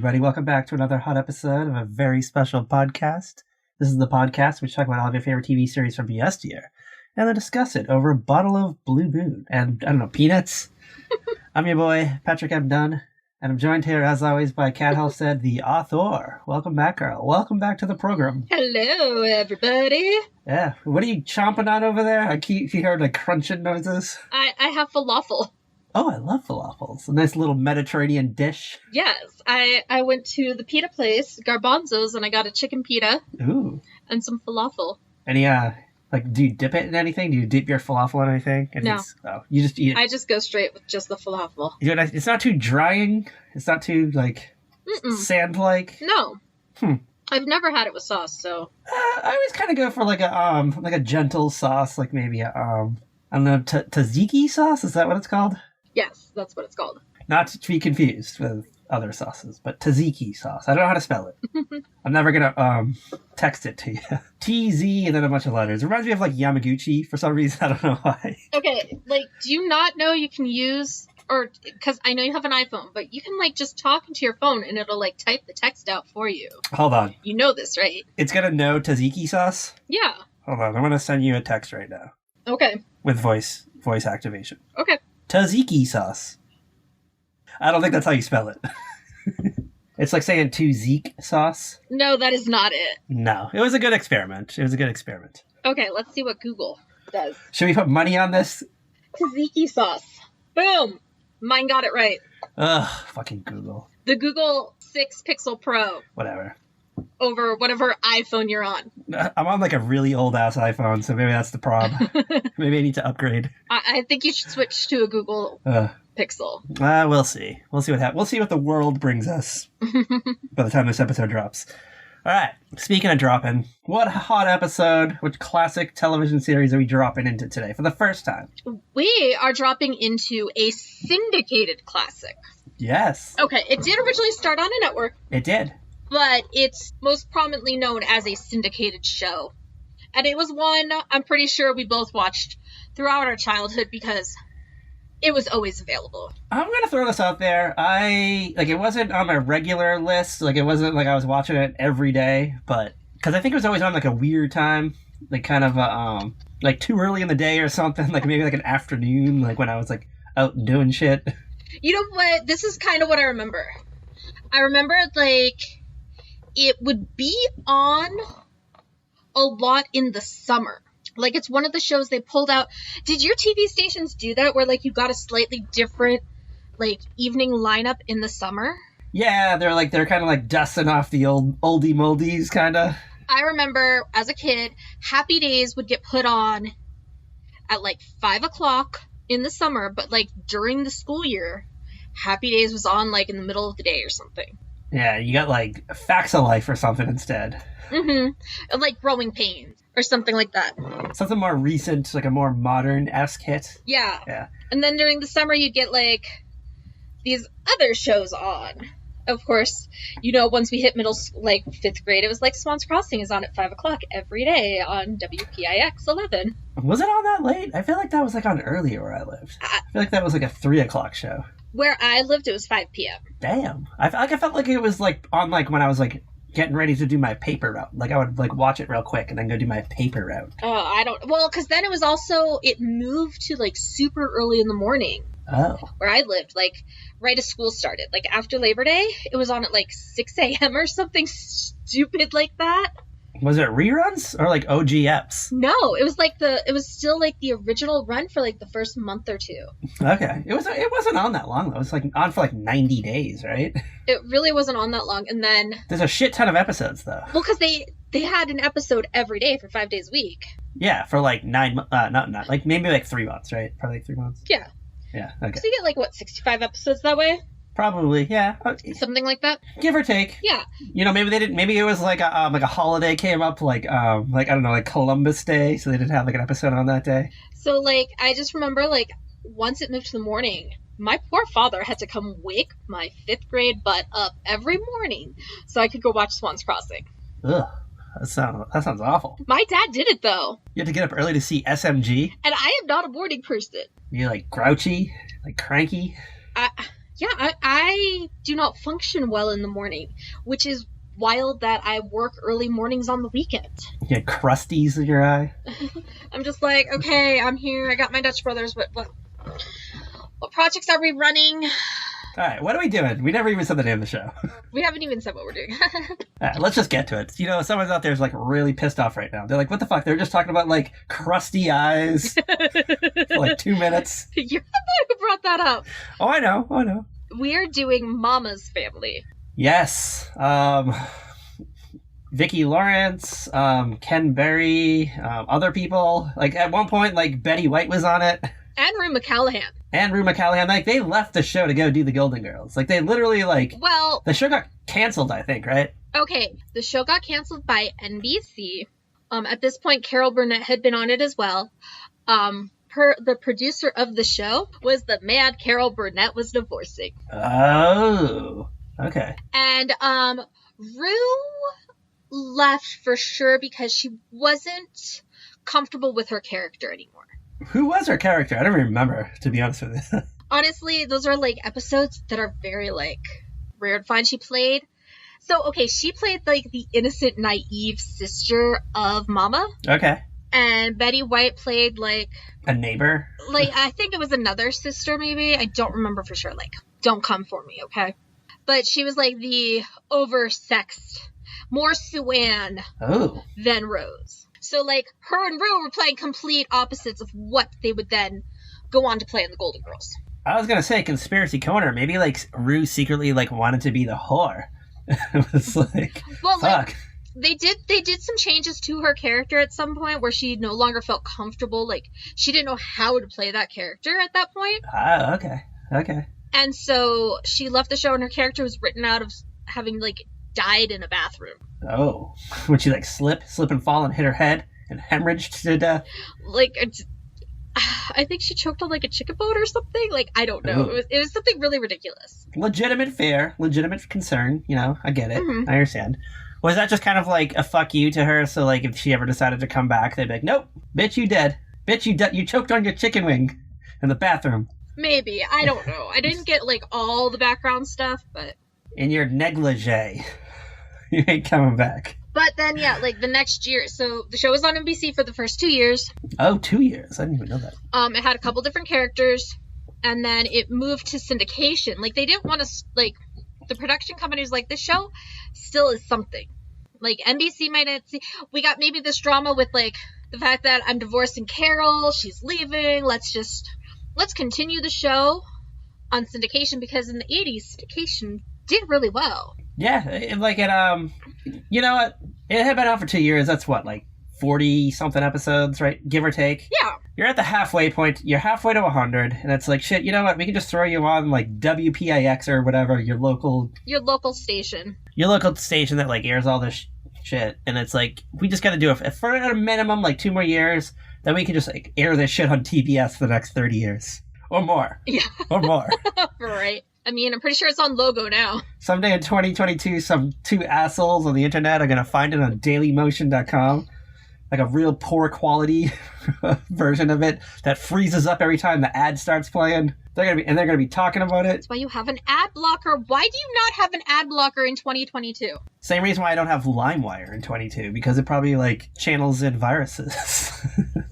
everybody. Welcome back to another hot episode of a very special podcast. This is the podcast which talk about all of your favorite TV series from yesteryear and then discuss it over a bottle of Blue Moon and, peanuts. I'm your boy, Patrick M. Dunn, and I'm joined here, as always, by Kat Halstead, the author. Welcome back, girl. Welcome back to the program. Hello, everybody. Yeah. What are you chomping on over there? I keep hearing, crunching noises. I have falafel. Oh, I love falafels. A nice little Mediterranean dish. Yes, I went to the pita place, Garbanzo's, and I got a chicken pita. Ooh. And some falafel. Any, do you dip it in anything? Do you dip your falafel in anything? No. You just eat it. I just go straight with just the falafel. It's not too drying? It's not too, sand-like? No. I've never had it with sauce, so. I always kind of go for, a gentle sauce, maybe I don't know, tzatziki sauce? Is that what it's called? Yes, that's what it's called. Not to be confused with other sauces, but tzatziki sauce. I don't know how to spell it. I'm never gonna text it to you. TZ and then a bunch of letters. It reminds me of Yamaguchi for some reason. I don't know why. Okay, do you not know you can use, or, because I know you have an iPhone, but you can just talk into your phone and it'll type the text out for you. Hold on. You know this, right? It's gonna know tzatziki sauce? Yeah. Hold on, I'm gonna send you a text right now. Okay. With voice activation. Okay. Tzatziki sauce. I don't think that's how you spell it. It's like saying tzatziki sauce. No, that is not it. No, it was a good experiment. Okay, let's see what Google does. Should we put money on this? Tzatziki sauce. Boom! Mine got it right. Ugh, fucking Google. The Google 6 Pixel Pro. Whatever. Over whatever iPhone you're on. I'm on a really old ass iPhone, so maybe that's the problem. Maybe I need to upgrade. I think you should switch to a Google Pixel. We'll see. We'll see what happens. We'll see what the world brings us by the time this episode drops. All right. Speaking of dropping, what hot episode, which classic television series are we dropping into today for the first time? We are dropping into a syndicated classic. Yes. Okay. It did originally start on a network. It did. But it's most prominently known as a syndicated show. And it was one I'm pretty sure we both watched throughout our childhood because it was always available. I'm going to throw this out there. It wasn't on my regular list. It wasn't I was watching it every day. But, because I think it was always on a weird time. Too early in the day or something. Maybe an afternoon. When I was out doing shit. You know what? This is kind of what I remember. I remember it would be on a lot in the summer. It's one of the shows they pulled out. Did your TV stations do that where you got a slightly different evening lineup in the summer? Yeah, they're kind of dusting off the old oldie moldies kind of. I remember as a kid, Happy Days would get put on at 5 o'clock in the summer, but during the school year, Happy Days was on in the middle of the day or something. Yeah, you got Facts of Life or something instead. Mm-hmm. Growing Pains or something like that. Something more recent, a more modern-esque hit. Yeah. Yeah. And then during the summer, you get these other shows on. Of course, once we hit middle school, 5th grade, it was Swans Crossing is on at 5 o'clock every day on WPIX 11. Was it on that late? I feel that was on earlier where I lived. I feel that was a 3 o'clock show. Where I lived, it was 5 p.m. Damn. I felt it was on when I was getting ready to do my paper route. I would watch it real quick and then go do my paper route. Oh, I don't. Well, because then it was also it moved to super early in the morning. Oh. Where I lived, right as school started, after Labor Day, it was on at 6 a.m. or something stupid like that. Was it reruns or OGFs? No, it was it was still the original run for the first month or two. Okay, it wasn't on that long though. It was on for 90 days, right? It really wasn't on that long, and then there's a shit ton of episodes though. Well, because they had an episode every day for 5 days a week. Yeah, for 9 not maybe 3 months, right? Probably 3 months. Yeah. Yeah. Okay. So you get 65 episodes that way? Probably, yeah. Something like that. Give or take. Yeah. Maybe they didn't. Maybe it was a holiday came up, I don't know, Columbus Day, so they didn't have an episode on that day. So I just remember once it moved to the morning, my poor father had to come wake my 5th grade butt up every morning so I could go watch Swans Crossing. Ugh. That sounds awful. My dad did it though. You had to get up early to see SMG. And I am not a morning person. You're grouchy, cranky. Yeah, I do not function well in the morning, which is wild that I work early mornings on the weekend. You had crusties in your eye? I'm just like, okay, I'm here. I got my Dutch brothers, but what projects are we running? All right, what are we doing? We never even said the name of the show. We haven't even said what we're doing. All right, let's just get to it. You know, someone's out there is like really pissed off right now. They're like, what the fuck? They're just talking about like crusty eyes for like 2 minutes. You're the one who brought that up. Oh, I know. We're doing Mama's Family. Yes. Vicki Lawrence, Ken Berry, other people. Like at one point, like Betty White was on it. And Rue McCallaghan. Like they left the show to go do the Golden Girls. Like they literally like. Well, the show got canceled, I think, right? Okay, the show got canceled by NBC. At this point, Carol Burnett had been on it as well. The producer of the show was the mad Carol Burnett was divorcing. Oh, okay. And Rue left for sure because she wasn't comfortable with her character anymore. Who was her character? I don't even remember, to be honest with you. Honestly, those are like episodes that are very like rare to find. She played like the innocent, naive sister of Mama. Okay. And Betty White played like a neighbor. Like I think it was another sister, maybe. I don't remember for sure. Like, don't come for me, okay? But she was like the oversexed, more Sue-Ann than Rose. So like her and Rue were playing complete opposites of what they would then go on to play in the Golden Girls. I was gonna say conspiracy corner. Maybe like Rue secretly like wanted to be the whore. It was like, well, fuck. Like, they did some changes to her character at some point where she no longer felt comfortable. Like she didn't know how to play that character at that point. Oh, okay. And so she left the show, and her character was written out of having like died in a bathroom. Oh, would she like slip and fall and hit her head and hemorrhaged to death? Like, I think she choked on like a chicken bone or something. Like, I don't know. It was something really ridiculous. Legitimate concern. You know, I get it. Mm-hmm. I understand. Was that just kind of like a fuck you to her? So like if she ever decided to come back, they'd be like, nope, bitch, you dead. Bitch, you choked on your chicken wing in the bathroom. Maybe. I don't know. I didn't get like all the background stuff, but... In your negligee. You ain't coming back. But then, yeah, like the next year. So the show was on NBC for the first 2 years. Oh, 2 years. I didn't even know that. It had a couple different characters. And then it moved to syndication. Like, they didn't want to, like... The production company was like, this show still is something. Like, NBC might not see... We got maybe this drama with, like, the fact that I'm divorcing Carol. She's leaving. Let's continue the show on syndication, because in the 80s, syndication did really well. Yeah, you know what? It had been out for 2 years. That's what, like 40-something episodes, right? Give or take. Yeah. You're at the halfway point. You're halfway to 100, and it's like, shit, you know what? We can just throw you on, like, WPIX or whatever, your local station. Your local station that, like, airs all this shit. And it's like, we just got to do it for a minimum, like, 2 more years. Then we can just, like, air this shit on TBS for the next 30 years. Or more. Yeah. Or more. Right. I mean, I'm pretty sure it's on Logo now. Someday in 2022, some 2 assholes on the internet are going to find it on dailymotion.com. Like a real poor quality version of it that freezes up every time the ad starts playing. They're gonna be talking about it. That's why you have an ad blocker. Why do you not have an ad blocker in 2022? Same reason why I don't have LimeWire in 22, because it probably like channels in viruses.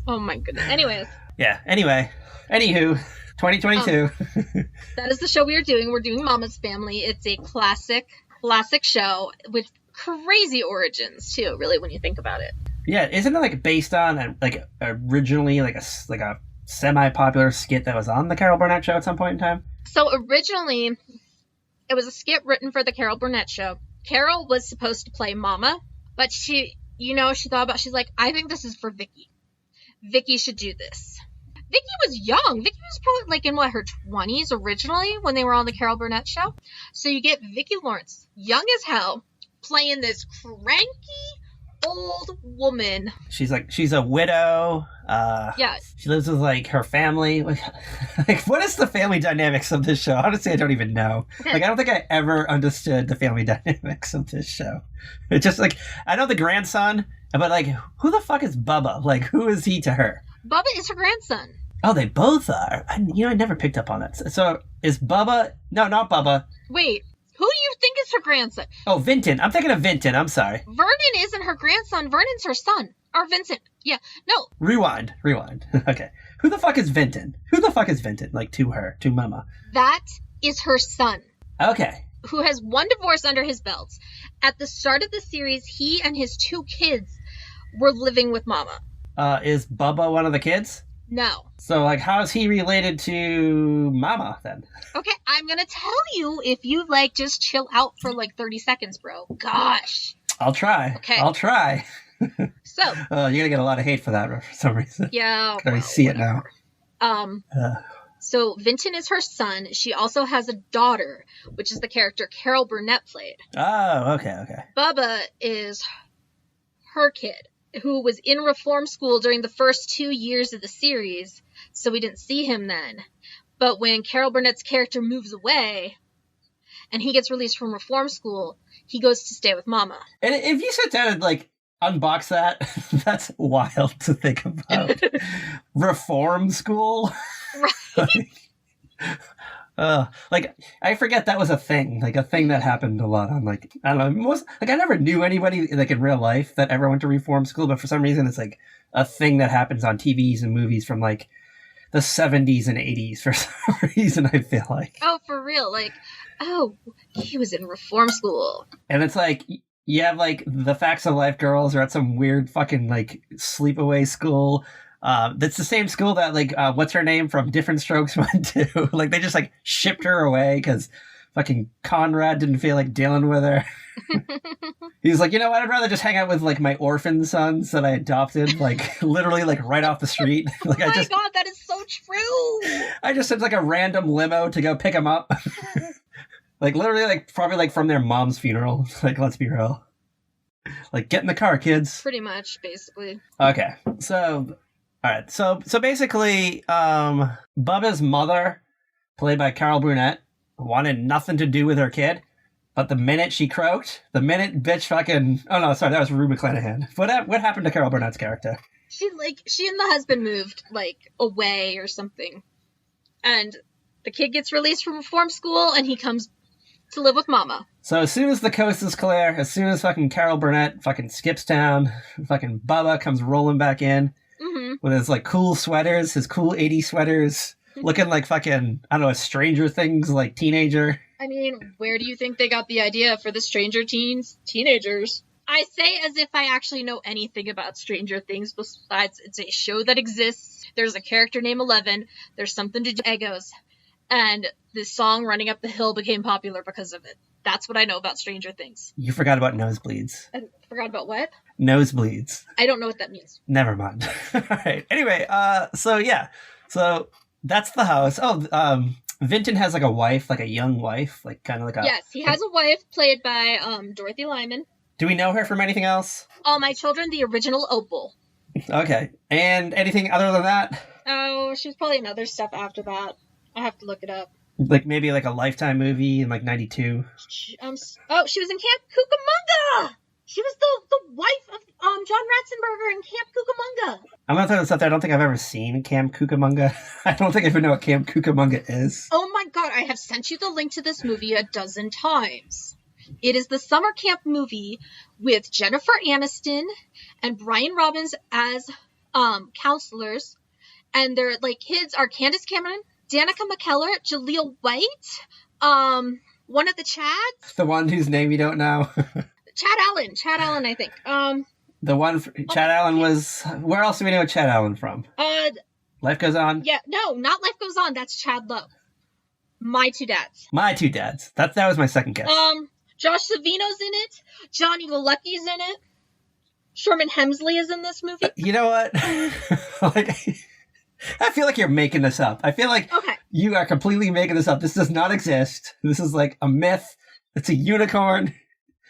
Oh my goodness. Anyways. Yeah. Anywho, 2022. That is the show we are doing. We're doing Mama's Family. It's a classic show with crazy origins too, really, when you think about it. Yeah, isn't it like based on like originally like a semi-popular skit that was on the Carol Burnett show at some point in time? So originally, it was a skit written for the Carol Burnett show. Carol was supposed to play Mama, but she thought about, she's like, I think this is for Vicki. Vicki should do this. Vicki was young. Vicki was probably like in her 20s originally when they were on the Carol Burnett show. So you get Vicki Lawrence, young as hell, playing this cranky old woman. She's a widow. Yeah. She lives with like her family. Like, what is the family dynamics of this show? Honestly, I don't even know. Like, I don't think I ever understood the family dynamics of this show. It's just like, I know the grandson, but like, who the fuck is Bubba? Like, who is he to her? Bubba is her grandson. Oh, they both are. I never picked up on that. So is Bubba? No, not Bubba. Wait, who do you think is her grandson? Oh, Vinton. I'm thinking of Vinton. I'm sorry. Vernon isn't her grandson. Vernon's her son. Or Vincent. Yeah, no. Rewind. Okay. Who the fuck is Vinton? Like, to her, to Mama. That is her son. Okay. Who has one divorce under his belt. At the start of the series, he and his 2 kids were living with Mama. Is Bubba one of the kids? No. So, like, how is he related to Mama, then? Okay, I'm gonna tell you if you, just chill out for, 30 seconds, bro. Gosh. I'll try. Okay. I'll try. So. You're gonna get a lot of hate for that for some reason. Yeah. I see whatever. it now. So Vinton is her son. She also has a daughter, which is the character Carol Burnett played. Oh, okay. Bubba is her kid, who was in reform school during the first 2 years of the series, so we didn't see him then. But when Carol Burnett's character moves away, and he gets released from reform school, he goes to stay with Mama. And if you sit down and, unbox that, that's wild to think about. Reform school? Right. I forget that was a thing, a thing that happened a lot on, I don't know, I never knew anybody, in real life that ever went to reform school, but for some reason it's, a thing that happens on TVs and movies from, the 70s and 80s for some reason, I feel like. Oh, for real? He was in reform school. And it's you have, the Facts of Life girls are at some weird fucking, sleepaway school. That's the same school that, what's her name from Different Strokes went to. They just, shipped her away because fucking Conrad didn't feel like dealing with her. He was like, you know what? I'd rather just hang out with, my orphan sons that I adopted, literally, right off the street. Oh my God, that is so true! I just sent, a random limo to go pick them up. Literally, probably, from their mom's funeral. Let's be real. Get in the car, kids. Pretty much, basically. Okay, so... Alright, so basically, Bubba's mother, played by Carol Burnett, wanted nothing to do with her kid, but the minute she croaked, the minute bitch fucking... Oh no, sorry, that was Rue McClanahan. What happened to Carol Burnett's character? She and the husband moved, away or something. And the kid gets released from reform school, and he comes to live with Mama. So as soon as the coast is clear, as soon as fucking Carol Burnett fucking skips town, fucking Bubba comes rolling back in with his cool sweaters, his cool 80s sweaters, looking like fucking, I don't know, a Stranger Things teenager. I mean, where do you think they got the idea for the Stranger teenagers? I say as if I actually know anything about Stranger Things besides it's a show that exists. There's a character named 11. There's something to do with Eggos. And this song Running Up the Hill became popular because of it. That's what I know about Stranger Things. You forgot about nosebleeds. I forgot about what? Nosebleeds. I don't know what that means. Never mind. All right. Anyway, so that's the house. Oh, Vinton has a wife, a young wife, kind of a... Yes, he has a wife played by Dorothy Lyman. Do we know her from anything else? All My Children, the original Opal. Okay. And anything other than that? Oh, she was probably in other stuff after that. I have to look it up. Maybe a Lifetime movie in 92. She was in Camp Cucamonga. She was the wife of John Ratzenberger in Camp Cucamonga. I'm gonna throw this out there. I don't think I've ever seen Camp Cucamonga. I don't think I even know what Camp Cucamonga is. Oh my God, I have sent you the link to this movie 12 times. It is the summer camp movie with Jennifer Aniston and Brian Robbins as counselors, and their kids are Candace Cameron, Danica McKellar, Jaleel White, one of the Chads. The one whose name you don't know. Chad Allen, I think. The one Chad Allen was. Where else do we know Chad Allen from? Life Goes On. Yeah, no, not Life Goes On. That's Chad Lowe. My Two Dads. My Two Dads. That was my second guess. Josh Savino's in it. Johnny Galecki's in it. Sherman Hemsley is in this movie. You know what? I feel like you're making this up. I feel like you are completely making this up. This does not exist. This is a myth. It's a unicorn.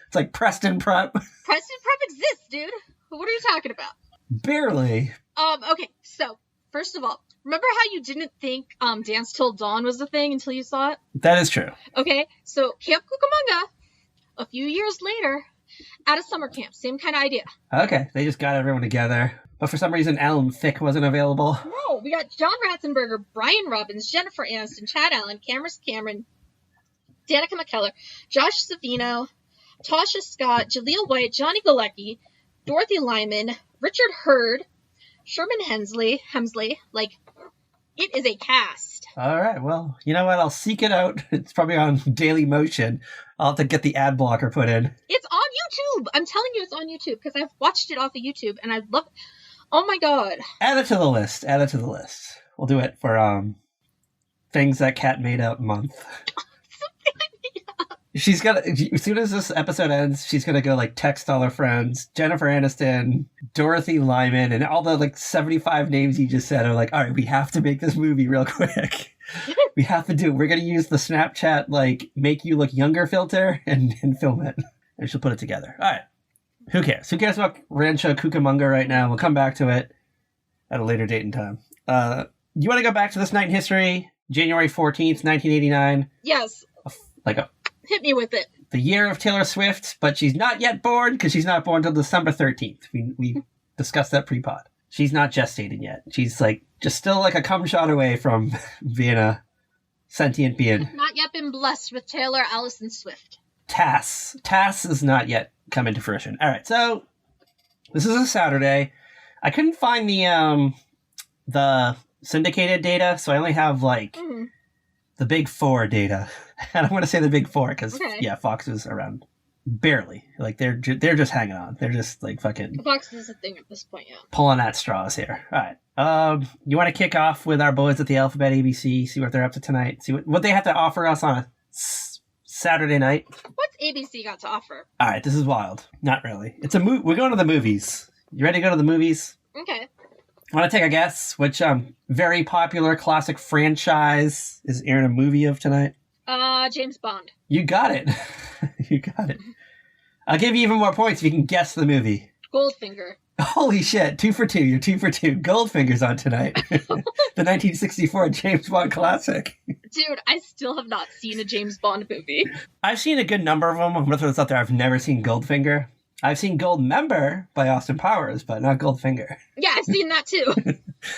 It's like Preston Prep. Preston Prep exists, dude. What are you talking about? Barely. Okay, so, first of all, remember how you didn't think Dance Till Dawn was a thing until you saw it? That is true. Okay, so Camp Cucamonga, a few years later, at a summer camp. Same kind of idea. Okay, they just got everyone together. But for some reason, Alan Thicke wasn't available. No, we got John Ratzenberger, Brian Robbins, Jennifer Aniston, Chad Allen, Cameron, Danica McKellar, Josh Savino, Tasha Scott, Jaleel White, Johnny Galecki, Dorothy Lyman, Richard Hurd, Sherman Hemsley. Like, it is a cast. All right, well, you know what? I'll seek it out. It's probably on Daily Motion. I'll have to get the ad blocker put in. It's on YouTube. I'm telling you, it's on YouTube because I've watched it off of YouTube and I love. Oh my god! Add it to the list. We'll do it for things that Kat made out month. She's gonna, as soon as this episode ends, she's gonna go like text all her friends, Jennifer Aniston, Dorothy Lyman, and all the like 75 names you just said are like, all right, we have to make this movie real quick. We have to do it. We're gonna use the Snapchat like make you look younger filter and film it. And she'll put it together. All right. Who cares? Who cares about Rancho Cucamonga right now? We'll come back to it at a later date and time. You want to go back to this night in history, January 14th, 1989? Yes. Hit me with it. The year of Taylor Swift, but she's not yet born because she's not born until December 13th. We discussed that pre-pod. She's not gestated yet. She's like just still like a cum shot away from being a sentient being. Not yet been blessed with Taylor Allison Swift. Tass has not yet come into fruition. All right, so this is a Saturday. I couldn't find the syndicated data, so I only have like the big four data. And I'm going to say the big four because, yeah, Fox is around barely. Like, they're just hanging on. They're just, like, fucking... Fox is a thing at this point, yeah. Pulling at straws here. All right. You want to kick off with our boys at the Alphabet ABC, see what they're up to tonight, see what they have to offer us on a Saturday night. What's ABC got to offer? All right, this is wild. Not really. It's a we're going to the movies. You ready to go to the movies? Okay. Want to take a guess which very popular classic franchise is airing a movie of tonight? James Bond. You got it. You got it. I'll give you even more points if you can guess the movie. Goldfinger. Holy shit, 2 for 2. You're 2 for 2. Goldfinger's on tonight. The 1964 James Bond classic. Dude, I still have not seen a James Bond movie. I've seen a good number of them. I'm going to throw this out there. I've never seen Goldfinger. I've seen Goldmember by Austin Powers, but not Goldfinger. Yeah, I've seen that too.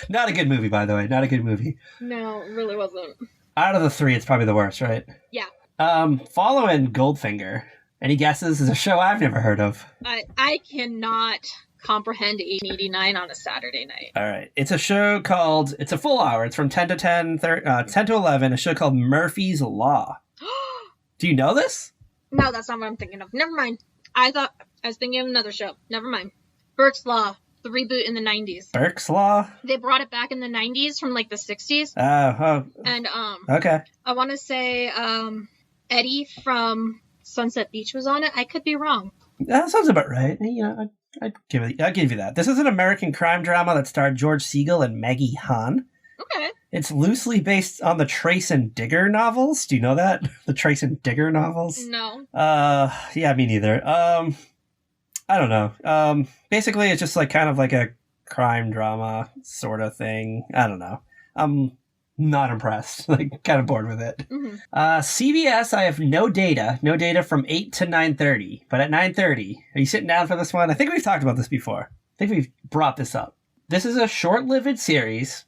Not a good movie, by the way. Not a good movie. No, it really wasn't. Out of the three, it's probably the worst, right? Yeah. Following Goldfinger, any guesses? Is a show I've never heard of. I cannot comprehend 889 on a Saturday night. All right. It's a show called, it's a full hour. It's from 10 to 10 to 11, a show called Murphy's Law. Do you know this? No, that's not what I'm thinking of. Never mind. I was thinking of another show. Never mind. Burke's Law, the reboot in the 90s. Burke's Law? They brought it back in the 90s from like the 60s. Oh. And okay. I want to say Eddie from Sunset Beach was on it. I could be wrong. That sounds about right. You know, I'll give you that. This is an American crime drama that starred George Segal and Maggie Hahn. Okay. It's loosely based on the Trace and Digger novels. Do you know that? The Trace and Digger novels? No. Yeah, me neither. I don't know. Basically, it's just like kind of like a crime drama sort of thing. I don't know. I'm not impressed. Like, kind of bored with it. Mm-hmm. CBS, I have no data from 8 to 9:30. But at 9:30, are you sitting down for this one? I think we've talked about this before. I think we've brought this up. This is a short-lived series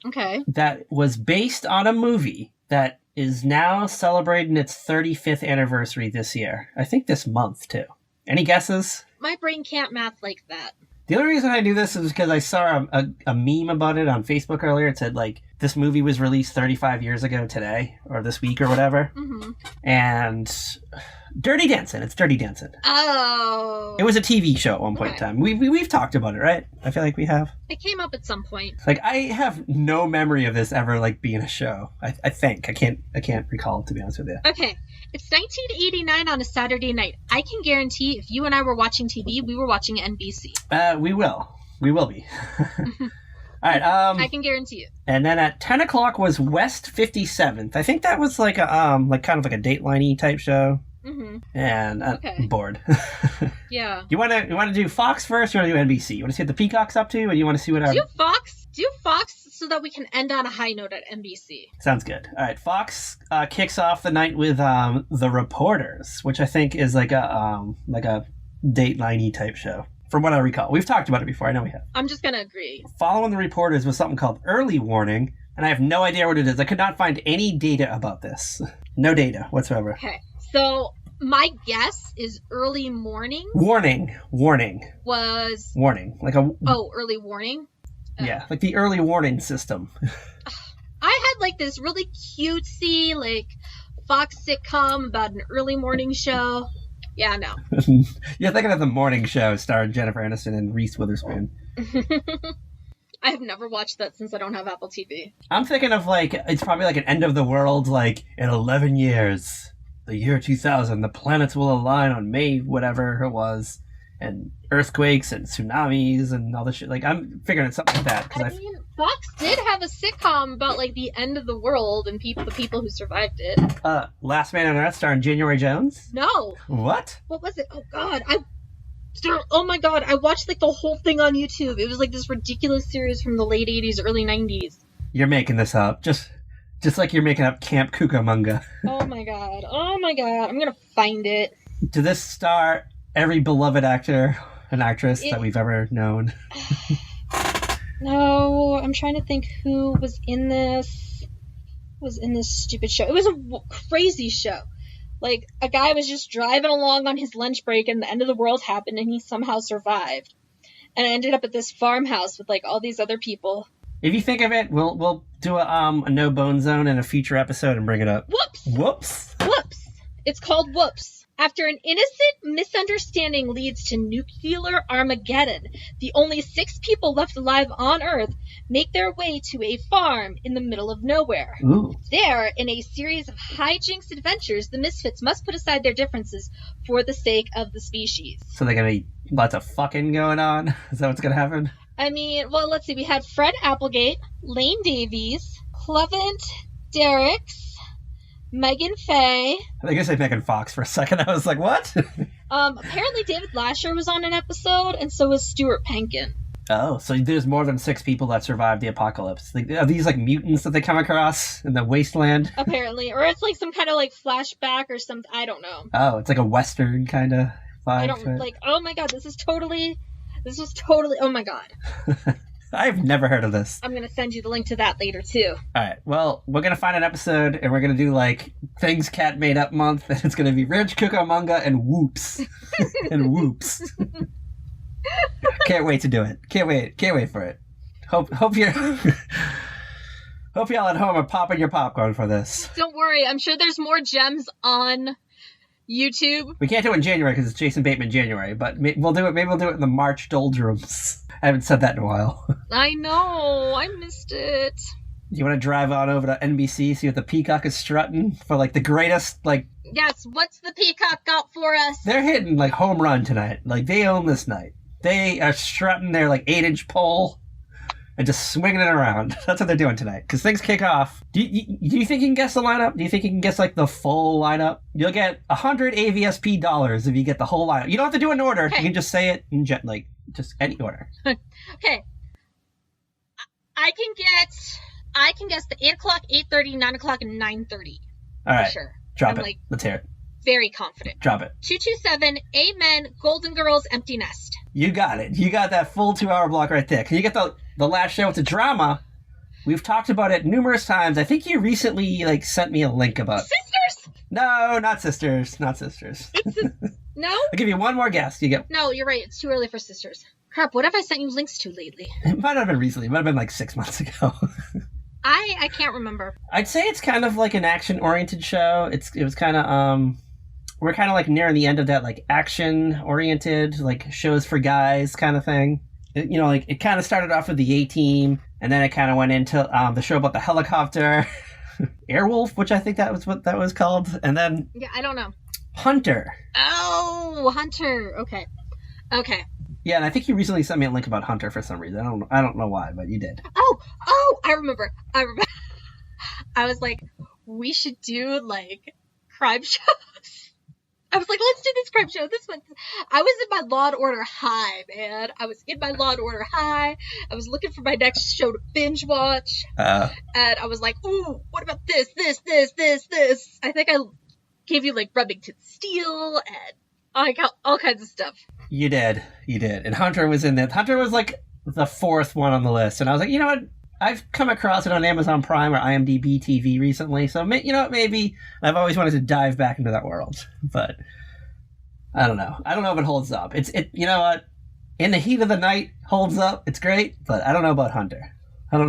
Okay. that was based on a movie that is now celebrating its 35th anniversary this year. I think this month, too. Any guesses? My brain can't math like that. The only reason I knew this is because I saw a meme about it on Facebook earlier. It said, like, this movie was released 35 years ago today, or this week or whatever. Mm-hmm. And Dirty Dancing. It's Dirty Dancing. Oh. It was a TV show at one point in time. We've talked about it, right? I feel like we have. It came up at some point. Like, I have no memory of this ever, like, being a show. I think. I can't recall, to be honest with you. Okay. It's 1989 on a Saturday night. I can guarantee if you and I were watching TV, we were watching NBC. We will. We will be. All right. I can guarantee it. And then at 10 o'clock was West 57th. I think that was like a like kind of like a Dateline-y type show. Mm-hmm. And I'm bored. Yeah. You want to do Fox first or do NBC? You want to see what the Peacock's up to, or you want to see what our... Do Fox so that we can end on a high note at NBC. Sounds good. All right. Fox kicks off the night with The Reporters, which I think is like a Dateline-y type show. from what I recall. We've talked about it before. I know we have. I'm just gonna agree. Following the reporters was something called early warning, and I have no idea what it is. I could not find any data about this. No data whatsoever. Okay, so my guess is early morning. Warning. Was warning, early warning. Yeah, like the early warning system. I had like this really cutesy like Fox sitcom about an early morning show. Yeah, no. You're thinking of the morning show starring Jennifer Aniston and Reese Witherspoon. I have never watched that since I don't have Apple TV. I'm thinking of like, it's probably like an end of the world, like in 11 years, the year 2000, the planets will align on May, whatever it was, and earthquakes and tsunamis and all this shit. Like, I'm figuring it's something like that. I mean, Fox did have a sitcom about like the end of the world and the people who survived it. Last Man on Earth starring January Jones? No. What? What was it? Oh God, oh my God, I watched like the whole thing on YouTube. It was like this ridiculous series from the late 80s, early 90s. You're making this up. Just like you're making up Camp Cucamonga. Oh my God. I'm gonna find it. Did this star every beloved actor and actress that we've ever known? No, I'm trying to think who was in this stupid show. It was a crazy show. Like, a guy was just driving along on his lunch break and the end of the world happened and he somehow survived. And I ended up at this farmhouse with, like, all these other people. If you think of it, we'll do a no-bone zone in a future episode and bring it up. Whoops! It's called Whoops. After an innocent misunderstanding leads to nuclear Armageddon, the only 6 people left alive on Earth make their way to a farm in the middle of nowhere. Ooh. There, in a series of hijinks adventures, the misfits must put aside their differences for the sake of the species. So they're gonna be lots of fucking going on? Is that what's gonna happen? I mean, well, let's see. We had Fred Applegate, Lane Davies, Clement Derricks, Megan Faye. I think I said Megan Fox for a second. I was like, what? Apparently David Lasher was on an episode, and so was Stuart Penkin. Oh, so there's more than 6 people that survived the apocalypse. Like, are these like mutants that they come across in the wasteland? Apparently. Or it's like some kind of like flashback or something. I don't know. Oh, it's like a Western kind of vibe. I don't, like, oh my God, this was totally, oh my God. I've never heard of this. I'm going to send you the link to that later, too. All right. Well, we're going to find an episode, and we're going to do, like, Things Cat Made Up month, and it's going to be Ridge, Cucamonga, and Whoops. And Whoops. Can't wait to do it. Can't wait for it. Hope you're... Hope y'all at home are popping your popcorn for this. Don't worry. I'm sure there's more gems on YouTube. We can't do it in January because it's Jason Bateman January, but we'll do it. Maybe we'll do it in the March doldrums. I haven't said that in a while. I know. I missed it. You want to drive on over to NBC, see what the Peacock is strutting for, like, the greatest, like... Yes, what's the Peacock got for us? They're hitting, like, home run tonight. Like, they own this night. They are strutting their, like, 8-inch pole and just swinging it around. That's what they're doing tonight. Because things kick off. Do you think you can guess the lineup? Do you think you can guess, like, the full lineup? You'll get 100 AVSP dollars if you get the whole lineup. You don't have to do it in order. Okay. You can just say it in, like, just any order. Okay. I can guess the 8 o'clock, 8:30, 9 o'clock, and 9:30. All right. For sure. Drop it. Let's hear it. Very confident. Drop it. 227, Amen, Golden Girls, Empty Nest. You got it. You got that full 2-hour block right there. Can you get the last show with the drama? We've talked about it numerous times. I think you recently, like, sent me a link about... Sisters? No, not Sisters. Not Sisters. No? I'll give you one more guess. You get... No, you're right. It's too early for Sisters. Crap, what have I sent you links to lately? It might not have been recently. It might have been like 6 months ago. I can't remember. I'd say it's kind of like an action-oriented show. It was kind of, we're kind of like nearing the end of that, like, action-oriented, like, shows for guys kind of thing. It kind of started off with the A-Team, and then it kind of went into the show about the helicopter, Airwolf, which I think that was what that was called, and then... Yeah, I don't know. Hunter. Oh, Hunter. Okay. Yeah, and I think you recently sent me a link about Hunter for some reason. I don't know why, but you did. Oh, I remember. I was like, we should do, like, crime shows. I was like, let's do this crime show. This one. I was in my Law & Order high, man. I was in my Law & Order high. I was looking for my next show to binge watch. And I was like, ooh, what about this? I think I gave you, like, Remington Steele and all kinds of stuff. You did. And Hunter was in there. Hunter was like the fourth one on the list. And I was like, you know what? I've come across it on Amazon Prime or IMDb TV recently. So, you know what? Maybe I've always wanted to dive back into that world. But I don't know. I don't know if it holds up. You know what? In the heat of the night, holds up. It's great. But I don't know about Hunter. You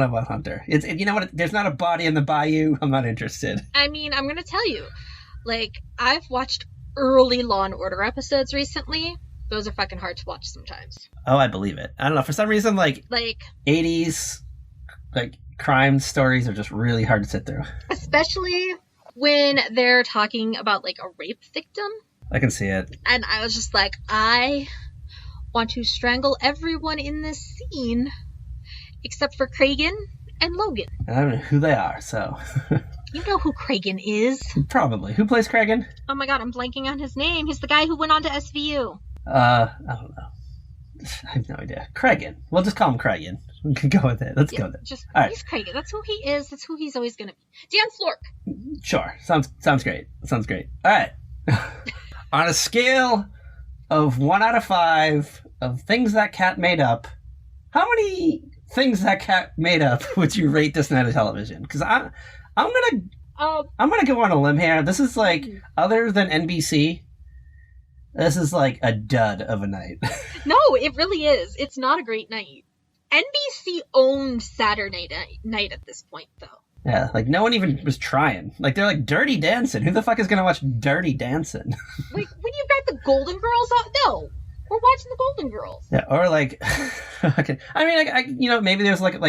know what? There's not a body in the bayou. I'm not interested. I mean, I'm going to tell you. Like, I've watched early Law and Order episodes recently. Those are fucking hard to watch sometimes. Oh, I believe it. I don't know. For some reason, like 80s, like crime stories are just really hard to sit through. Especially when they're talking about like a rape victim. I can see it. And I was just like, I want to strangle everyone in this scene except for Kragen and Logan. I don't know who they are, so... You know who Kragen is. Probably. Who plays Kragen? Oh my god, I'm blanking on his name. He's the guy who went on to SVU. I don't know. I have no idea. Kragen. We'll just call him Kragen. We can go with it. Let's go with it. He's Kragen. That's who he is. That's who he's always going to be. Dan Flork. Sure. Sounds great. All right. On a scale of 1 out of 5 of things that cat made up, how many things that cat made up would you rate this night of television? Because I'm gonna go on a limb here. This is like, other than NBC, this is like a dud of a night. No, it really is. It's not a great night. NBC owned Saturday night at this point, though. Yeah, like no one even was trying. Like they're like Dirty Dancing. Who the fuck is gonna watch Dirty Dancing? Like when you've got the Golden Girls on, no. We're watching the Golden Girls. Yeah, or like, okay. I mean, I maybe there's like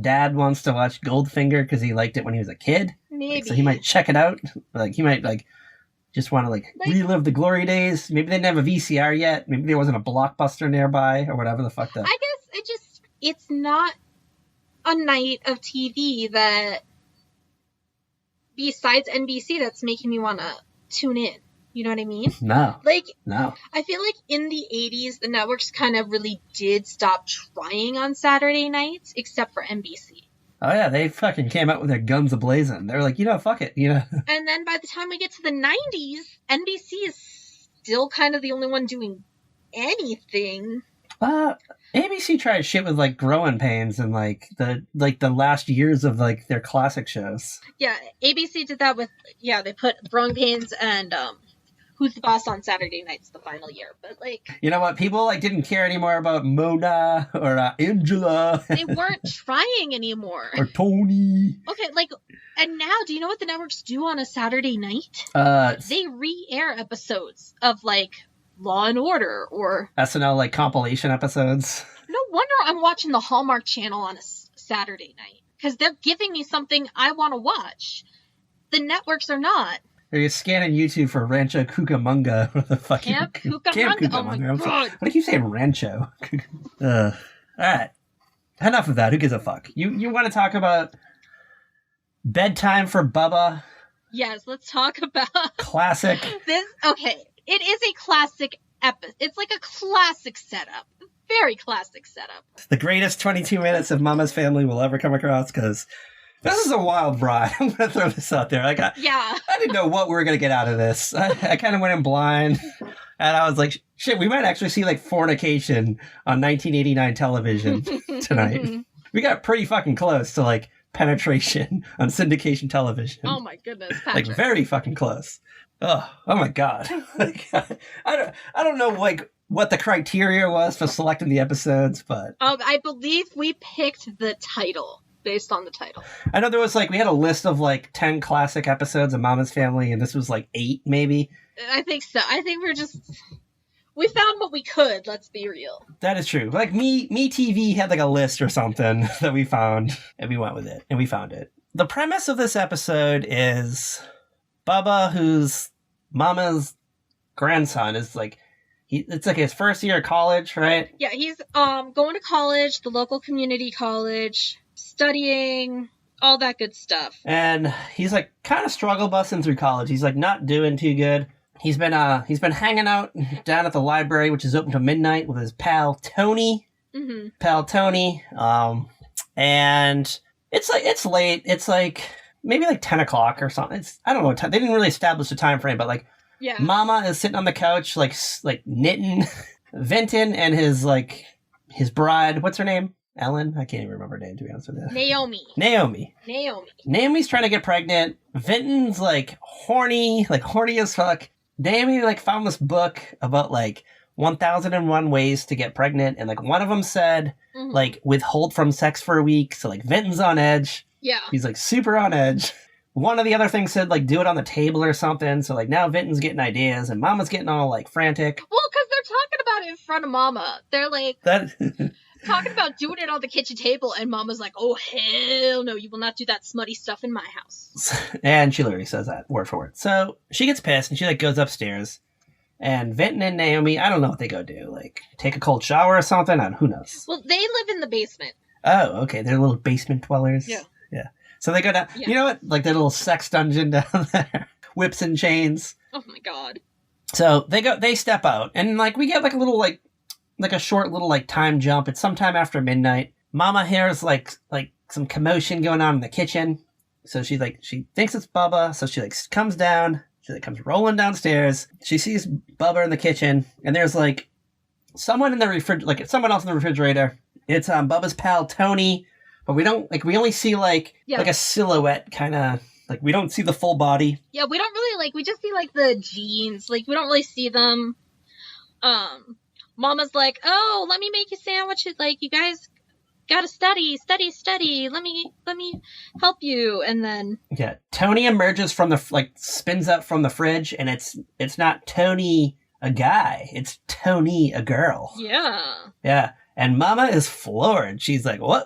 Dad wants to watch Goldfinger because he liked it when he was a kid. Maybe. Like, so he might check it out. Like he might just want to relive the glory days. Maybe they didn't have a VCR yet. Maybe there wasn't a Blockbuster nearby or whatever the fuck. I guess it's not a night of TV that, besides NBC, that's making me want to tune in. You know what I mean? No. No. I feel like in the 80s, the networks kind of really did stop trying on Saturday nights, except for NBC. Oh, yeah. They fucking came out with their guns a-blazing. They were like, fuck it, And then by the time we get to the 90s, NBC is still kind of the only one doing anything. ABC tried shit with, Growing Pains and, the last years of, their classic shows. Yeah, ABC did that with, they put Growing Pains and, Who's the Boss on Saturday nights the final year, but you know what, people didn't care anymore about Mona or Angela. They weren't trying anymore. Or Tony. Okay, and now, do you know what the networks do on a Saturday night? They re-air episodes of Law and Order or SNL compilation episodes. No wonder I'm watching the Hallmark Channel on a Saturday night, because they're giving me something I want to watch. The networks are not. Or you're scanning YouTube for Rancho Cucamonga. What the fuck? Camp Cucamonga. Oh my god. What do you say, Rancho? All right. Enough of that. Who gives a fuck? You want to talk about Bedtime for Bubba? Yes, let's talk about classic. Okay, it is a classic episode. It's like a classic setup. Very classic setup. The greatest 22 minutes of Mama's Family will ever come across, because this is a wild ride. I'm going to throw this out there. I didn't know what we were going to get out of this. I kind of went in blind, and I was like, shit, we might actually see fornication on 1989 television tonight. We got pretty fucking close to penetration on syndication television. Oh my goodness, Patrick. Very fucking close. Oh my god. I don't know what the criteria was for selecting the episodes, but I believe we picked the title based on the title. I know there was we had a list of 10 classic episodes of Mama's Family, and this was 8 maybe. I think so. I think we found what we could, let's be real. That is true. Me TV had a list or something that we found, and we went with it, and we found it. The premise of this episode is Bubba, who's Mama's grandson, is it's his first year of college, right? Yeah, he's going to college, the local community college, studying, all that good stuff. And he's kind of struggle busting through college. He's not doing too good. He's been hanging out down at the library, which is open till midnight, with his pal Tony. Mm-hmm. And it's late. It's maybe 10 o'clock or something. I don't know what time. They didn't really establish a time frame, but yeah. Mama is sitting on the couch, knitting, Vinton and his bride, what's her name? Ellen? I can't even remember her name, to be honest with you. Naomi. Naomi's trying to get pregnant. Vinton's horny as fuck. Naomi found this book about 1001 ways to get pregnant, and one of them said withhold from sex for a week. So Vinton's on edge. Yeah. He's super on edge. One of the other things said do it on the table or something. So now Vinton's getting ideas, and Mama's getting all frantic. Well, because they're talking about it in front of Mama. They're that. Talking about doing it on the kitchen table, and Mama's like, oh, hell no, you will not do that smutty stuff in my house. And she literally says that word for word. So she gets pissed, and she goes upstairs, and Vinton and Naomi, I don't know what they go do, take a cold shower or something, and who knows. Well, they live in the basement. Oh, okay, they're little basement dwellers. Yeah. So they go down, you know what, their little sex dungeon down there, whips and chains. Oh my god. So they step out, and we get a little a short little time jump. It's sometime after midnight. Mama hears some commotion going on in the kitchen. So she thinks it's Bubba. So she comes down. She comes rolling downstairs. She sees Bubba in the kitchen, and there's someone in the someone else in the refrigerator. It's Bubba's pal Tony, but we don't we only see a silhouette kind of. We don't see the full body. Yeah, we don't really we just see the jeans. We don't really see them. Mama's like, oh, let me make you sandwiches. You guys gotta study. Let me help you. And then Tony emerges from the spins up from the fridge, and it's not Tony a guy, it's Tony a girl. Yeah. And Mama is floored. She's like, what?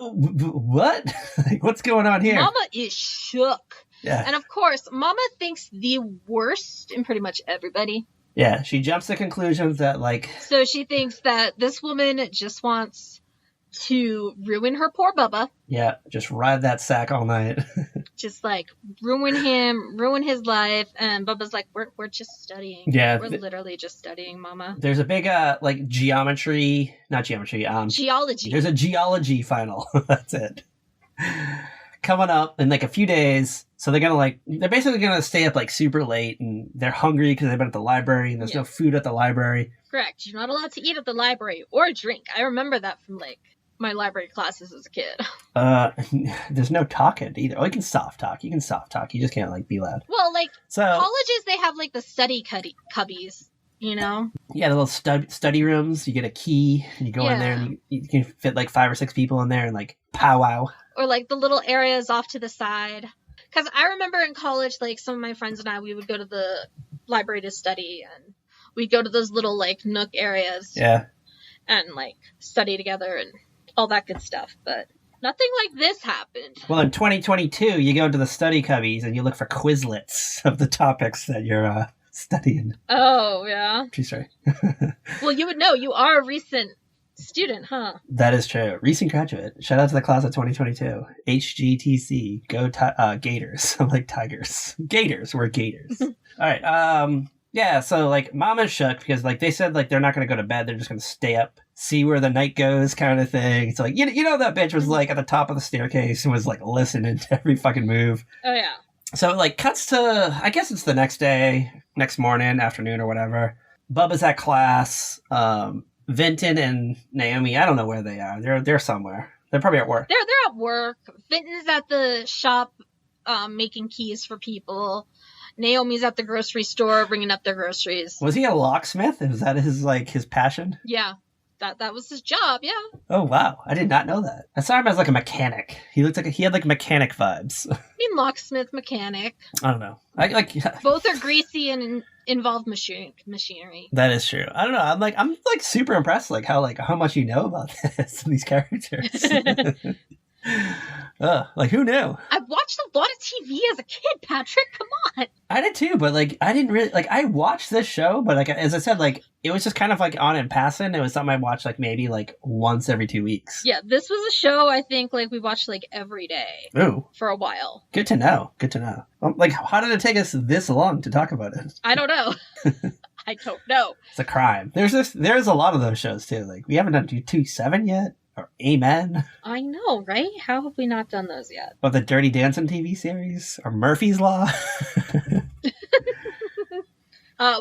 What's going on here? Mama is shook. Yeah. And of course, Mama thinks the worst in pretty much everybody. Yeah, she jumps to conclusions that So she thinks that this woman just wants to ruin her poor Bubba. Yeah, just ride that sack all night. Just ruin him, ruin his life, and Bubba's like, we're just studying. Yeah. We're literally just studying, Mama. There's a big geology. There's a geology final. That's it. Coming up in a few days. So they're gonna they're basically gonna stay up super late, and they're hungry because they've been at the library and there's no food at the library. Correct. You're not allowed to eat at the library or drink. I remember that from my library classes as a kid. There's no talking either. Oh, you can soft talk. You just can't be loud. Well, colleges, they have the study cubbies. You know? Yeah, the little study rooms. You get a key, and you go in there, and you can fit 5 or 6 people in there, and powwow. Or the little areas off to the side. Because I remember in college, some of my friends and I, we would go to the library to study, and we'd go to those little nook areas. Yeah. And study together and all that good stuff. But nothing like this happened. Well, in 2022, you go into the study cubbies and you look for Quizlets of the topics that you're studying. Oh, yeah. True story. Well, you would know. You are a recent student, huh? That is true. Recent graduate. Shout out to the class of 2022. HGTC. Go Gators. I'm like Tigers. Gators. We're Gators. All right. Yeah, so Mama's shook because they said they're not going to go to bed. They're just going to stay up, see where the night goes kind of thing. It's you know that bitch was at the top of the staircase and was listening to every fucking move. Oh, yeah. So cuts to, I guess it's the next day, next morning, afternoon or whatever. Bubba's at class. Vinton and Naomi, I don't know where they are. They're somewhere. They're probably at work. They're at work. Vinton's at the shop making keys for people. Naomi's at the grocery store bringing up their groceries. Was he a locksmith? Was that his passion? Yeah. That was his job, yeah. Oh, wow. I did not know that. I saw him as a mechanic. He looked he had mechanic vibes. I mean, locksmith, mechanic. I don't know. Both are greasy and involve machinery. That is true. I don't know. I'm super impressed how much you know about these characters. Who knew? I watched a lot of TV as a kid, Patrick. Come on. I did too, but I didn't really I watched this show, but as I said, it was just kind of on in passing. It was something I watched maybe once every 2 weeks. Yeah, this was a show I think we watched every day. Ooh. For a while. Good to know. How did it take us this long to talk about it? I don't know. I don't know. It's a crime. There's a lot of those shows too. We haven't done 227 yet. Or Amen. I know, right? How have we not done those yet? Or the Dirty Dancing TV series? Or Murphy's Law?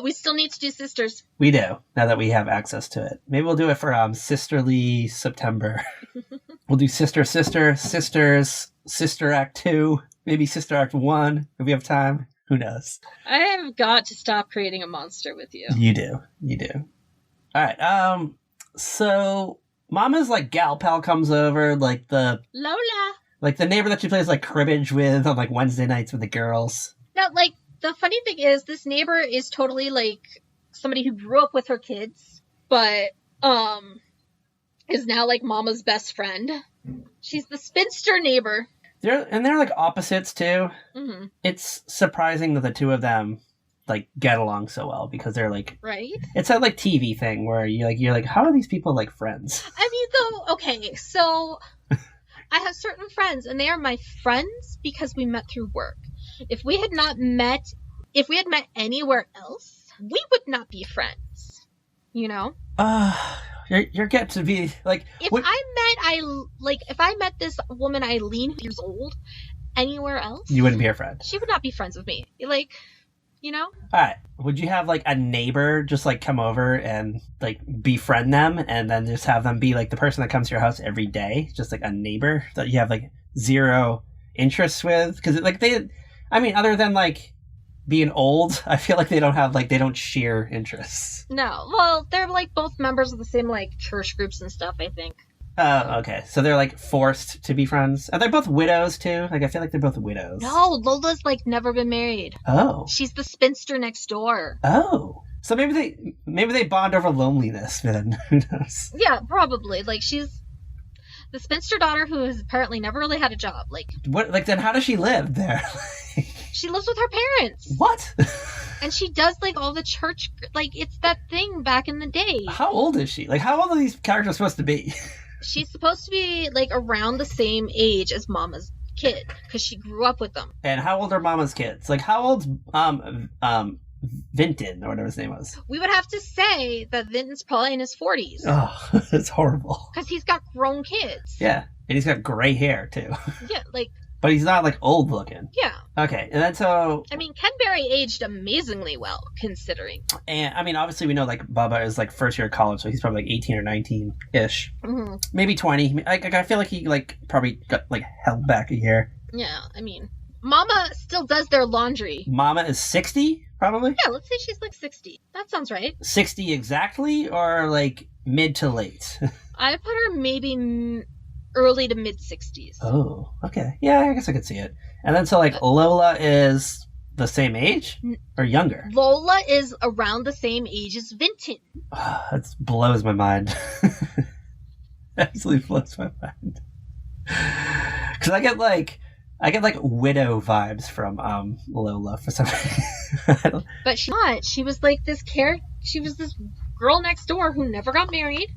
We still need to do sisters. We do, now that we have access to it. Maybe we'll do it for Sisterly September. We'll do Sister, Sisters, Sister Act 2, maybe Sister Act 1, if we have time. Who knows? I have got to stop creating a monster with you. You do. All right, so Mama's, like, gal pal comes over, like the... Lola! Like, the neighbor that she plays, like, cribbage with on, like, Wednesday nights with the girls. Now, like, the funny thing is, this neighbor is totally, like, somebody who grew up with her kids, but, is now, like, Mama's best friend. She's the spinster neighbor. They're like, opposites, too. Mm-hmm. It's surprising that the two of them, like, get along so well, because they're, like... Right? It's that, like, TV thing where you're like, how are these people, like, friends? I mean, though, okay, so... I have certain friends, and they are my friends because we met through work. If we had met anywhere else, we would not be friends. You know? You're getting to be like. If I met this woman Eileen, who's years old, anywhere else, you wouldn't be her friend. She would not be friends with me. Like, you know? All right. Would you have, like, a neighbor just, like, come over and, like, befriend them and then just have them be, like, the person that comes to your house every day? Just, like, a neighbor that you have, like, zero interests with? Because, like, other than, like, being old, I feel like they don't share interests. No. Well, they're, like, both members of the same, like, church groups and stuff, I think. Oh, okay. So they're, like, forced to be friends. Are they both widows, too? Like, I feel like they're both widows. No, Lola's, like, never been married. Oh. She's the spinster next door. Oh. So maybe they bond over loneliness, then. Who knows? Yeah, probably. Like, she's the spinster daughter who has apparently never really had a job. Like, what? Like, then how does she live there? She lives with her parents. What? And she does, like, all the church... Like, it's that thing back in the day. How old is she? Like, how old are these characters supposed to be? She's supposed to be, like, around the same age as Mama's kid, because she grew up with them. And how old are Mama's kids? Like, how old's, Vinton, or whatever his name was? We would have to say that Vinton's probably in his 40s. Oh, it's horrible. Because he's got grown kids. Yeah, and he's got gray hair, too. Yeah, like... But he's not, like, old looking. Yeah. Okay, and then so... I mean, Ken Berry aged amazingly well, considering. And, I mean, obviously we know, like, Bubba is, like, first year of college, so he's probably, like, 18 or 19-ish. Mm-hmm. Maybe 20. I feel like he, like, probably got, like, held back a year. Yeah, I mean, Mama still does their laundry. Mama is 60, probably? Yeah, let's say she's, like, 60. That sounds right. 60 exactly, or, like, mid to late? I put her maybe... early to mid-60s. Oh, okay. Yeah, I guess I could see it. And then so, like, Lola is the same age? Or younger? Lola is around the same age as Vinton. That blows my mind. Absolutely blows my mind. Because I get, like, widow vibes from, Lola for some reason. But she's not. She was, like, this girl next door who never got married,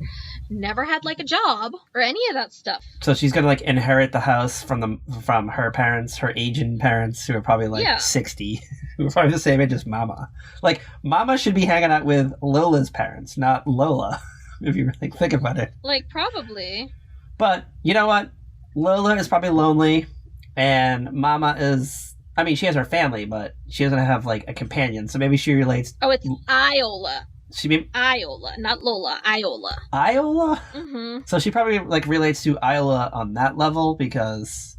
never had, like, a job or any of that stuff. So she's gonna, like, inherit the house from her parents, her aging parents, who are probably, like, 60, who are probably the same age as Mama. Like, Mama should be hanging out with Lola's parents, not Lola, if you really think about it. Like, probably. But, you know what? Lola is probably lonely, and Mama is... I mean, she has her family, but she doesn't have, like, a companion, so maybe she relates... Oh, it's Iola. Iola, not Lola. Iola. Iola? Mm-hmm. So she probably, like, relates to Iola on that level because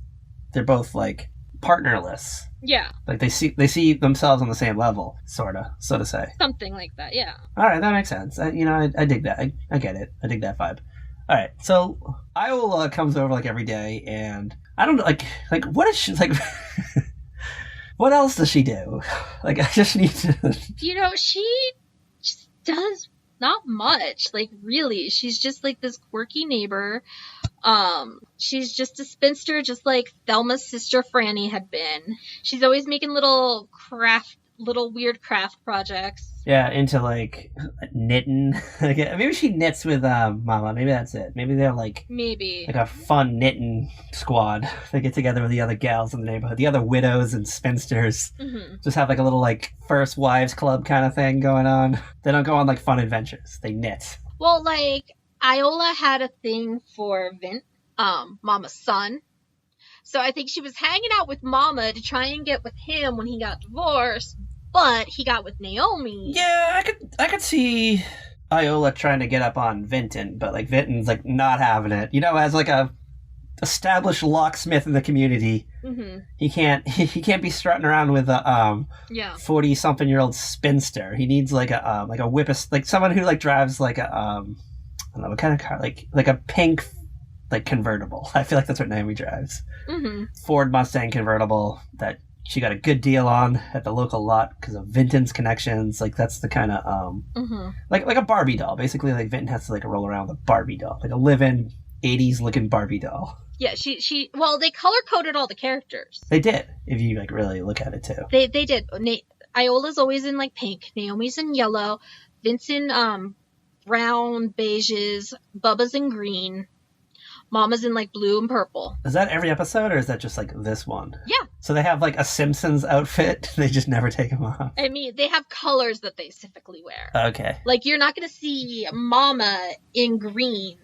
they're both, like, partnerless. Yeah. Like, they see themselves on the same level, so to say. Something like that, yeah. All right, that makes sense. I dig that. I get it. I dig that vibe. All right, so Iola comes over, like, every day, and I don't know, like what is she, like... What else does she do? Like, I just need to... You know, she just does not much. Like, really. She's just, like, this quirky neighbor. She's just a spinster, just like Thelma's sister Franny had been. She's always making little weird craft projects. Yeah, into, like, knitting. Maybe she knits with Mama. Maybe that's it. Maybe they're, like... Maybe. Like a fun knitting squad. They get together with the other gals in the neighborhood. The other widows and spinsters. Mm-hmm. Just have, like, a little, like, first wives club kind of thing going on. They don't go on, like, fun adventures. They knit. Well, like, Iola had a thing for Vint, Mama's son. So I think she was hanging out with Mama to try and get with him when he got divorced. but he got with Naomi. Yeah, I could see Iola trying to get up on Vinton, but like Vinton's like not having it. You know, as like a established locksmith in the community, he can't be strutting around with a 40-something-year-old spinster. He needs like a like someone who like drives like a I don't know what kind of car, like a pink like convertible. I feel like that's what Naomi drives. Ford Mustang convertible that she got a good deal on at the local lot because of Vinton's connections. Like that's the kind of like a Barbie doll. Basically, like Vinton has to like roll around with a Barbie doll, like a live-in 80s looking Barbie doll. Yeah, she well, they color coded all the characters. They did, if you like really look at it too. They did. Iola's always in like pink, Naomi's in yellow, Vincent brown, beiges, Bubba's in green, Mama's in like blue and purple. Is that every episode, or is that just like this one? Yeah. So they have like a Simpsons outfit. They just never take them off. I mean, they have colors that they specifically wear. Okay. Like you're not gonna see Mama in green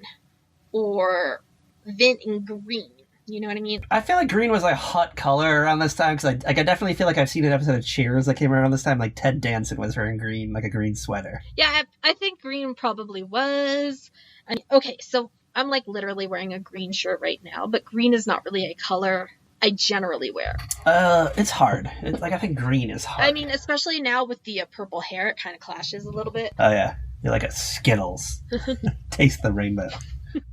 or Vin in green. You know what I mean? I feel like green was like a hot color around this time because I definitely feel like I've seen an episode of Cheers that came around this time. Like Ted Danson was wearing green, like a green sweater. Yeah, I think green probably was. Okay, so I'm like literally wearing a green shirt right now, but green is not really a color I generally wear. It's hard. I think green is hard. I mean, especially now with the purple hair, it kind of clashes a little bit. Oh yeah, you're like a Skittles. Taste the rainbow.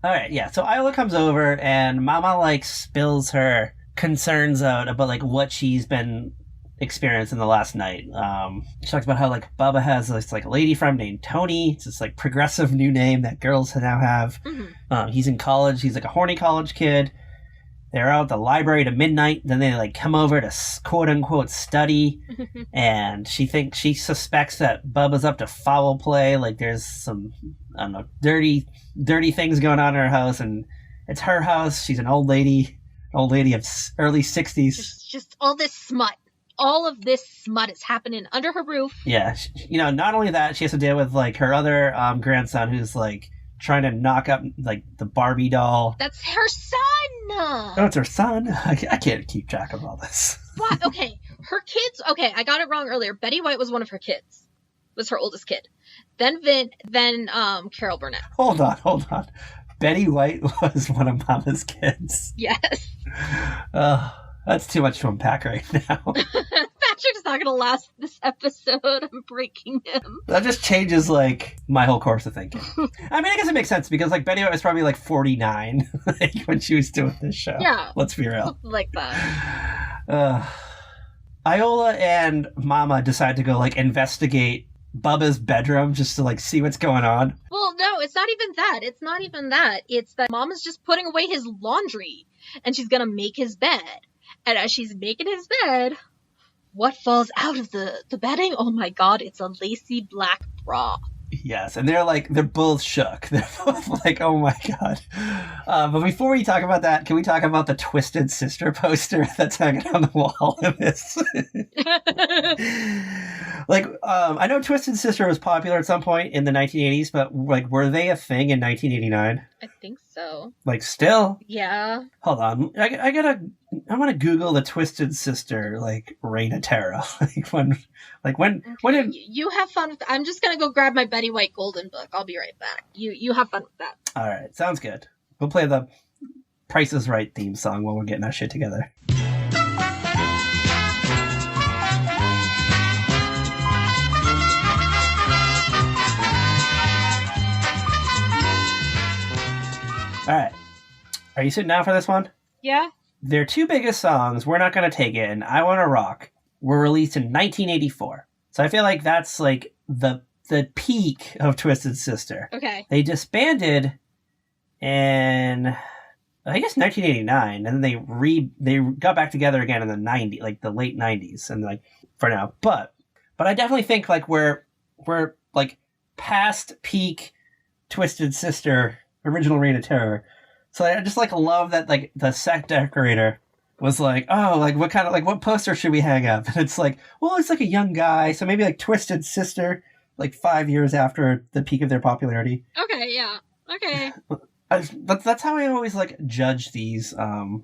All right, yeah. So Iola comes over and Mama like spills her concerns out about like what she's been experiencing the last night. She talks about how like Bubba has this like lady friend named Tony. It's this like progressive new name that girls now have. He's in college. He's like a horny college kid. They're out at the library to midnight. Then they like come over to quote unquote study, and she suspects that Bubba's up to foul play. Like there's some I don't know dirty things going on in her house, and it's her house. She's an old lady of early 60s. Just all this smut. All of this smut is happening under her roof. Yeah, not only that, she has to deal with like her other grandson who's like trying to knock up like the Barbie doll. That's her son. Oh, it's her son. I can't keep track of all this. What? Okay, her kids. Okay, I got it wrong earlier. Betty White was one of her kids. Was her oldest kid. Then Carol Burnett. Hold on. Betty White was one of Mama's kids. Yes. That's too much to unpack right now. Patrick's not gonna last this episode. I'm breaking him. That just changes like my whole course of thinking. I mean, I guess it makes sense because like Betty White was probably like 49 like, when she was doing this show. Yeah. Let's be real. Like that. Iola and Mama decide to go like investigate Bubba's bedroom just to like see what's going on. Well, no, it's not even that. It's that Mama's just putting away his laundry and she's gonna make his bed. And as she's making his bed, what falls out of the bedding? Oh my god, it's a lacy black bra. Yes, and they're both shook. They're both like, oh my god. But before we talk about that, can we talk about the Twisted Sister poster that's hanging on the wall in this? I know Twisted Sister was popular at some point in the 1980s, but like, were they a thing in 1989? I think so. Like, still? Yeah. Hold on, I want to Google the Twisted Sister, like, Reign of Terror. when did... You have fun with that. I'm just gonna go grab my Betty White Golden book. I'll be right back. You have fun with that. All right, sounds good. We'll play the Price is Right theme song while we're getting our shit together. All right. Are you sitting down for this one? Yeah. Their two biggest songs, We're Not Gonna Take It and I Wanna Rock, were released in 1984. So I feel like that's like the peak of Twisted Sister. Okay. They disbanded in, I guess, 1989, and then they got back together again in the late 90s, and like for now. But I definitely think like we're like past peak Twisted Sister original Reign of Terror. So I just like love that like the set decorator was like, oh, like what kind of like what poster should we hang up? And it's like, well, it's like a young guy, so maybe like Twisted Sister, like 5 years after the peak of their popularity. Okay, yeah, okay. But that's how I always like judge these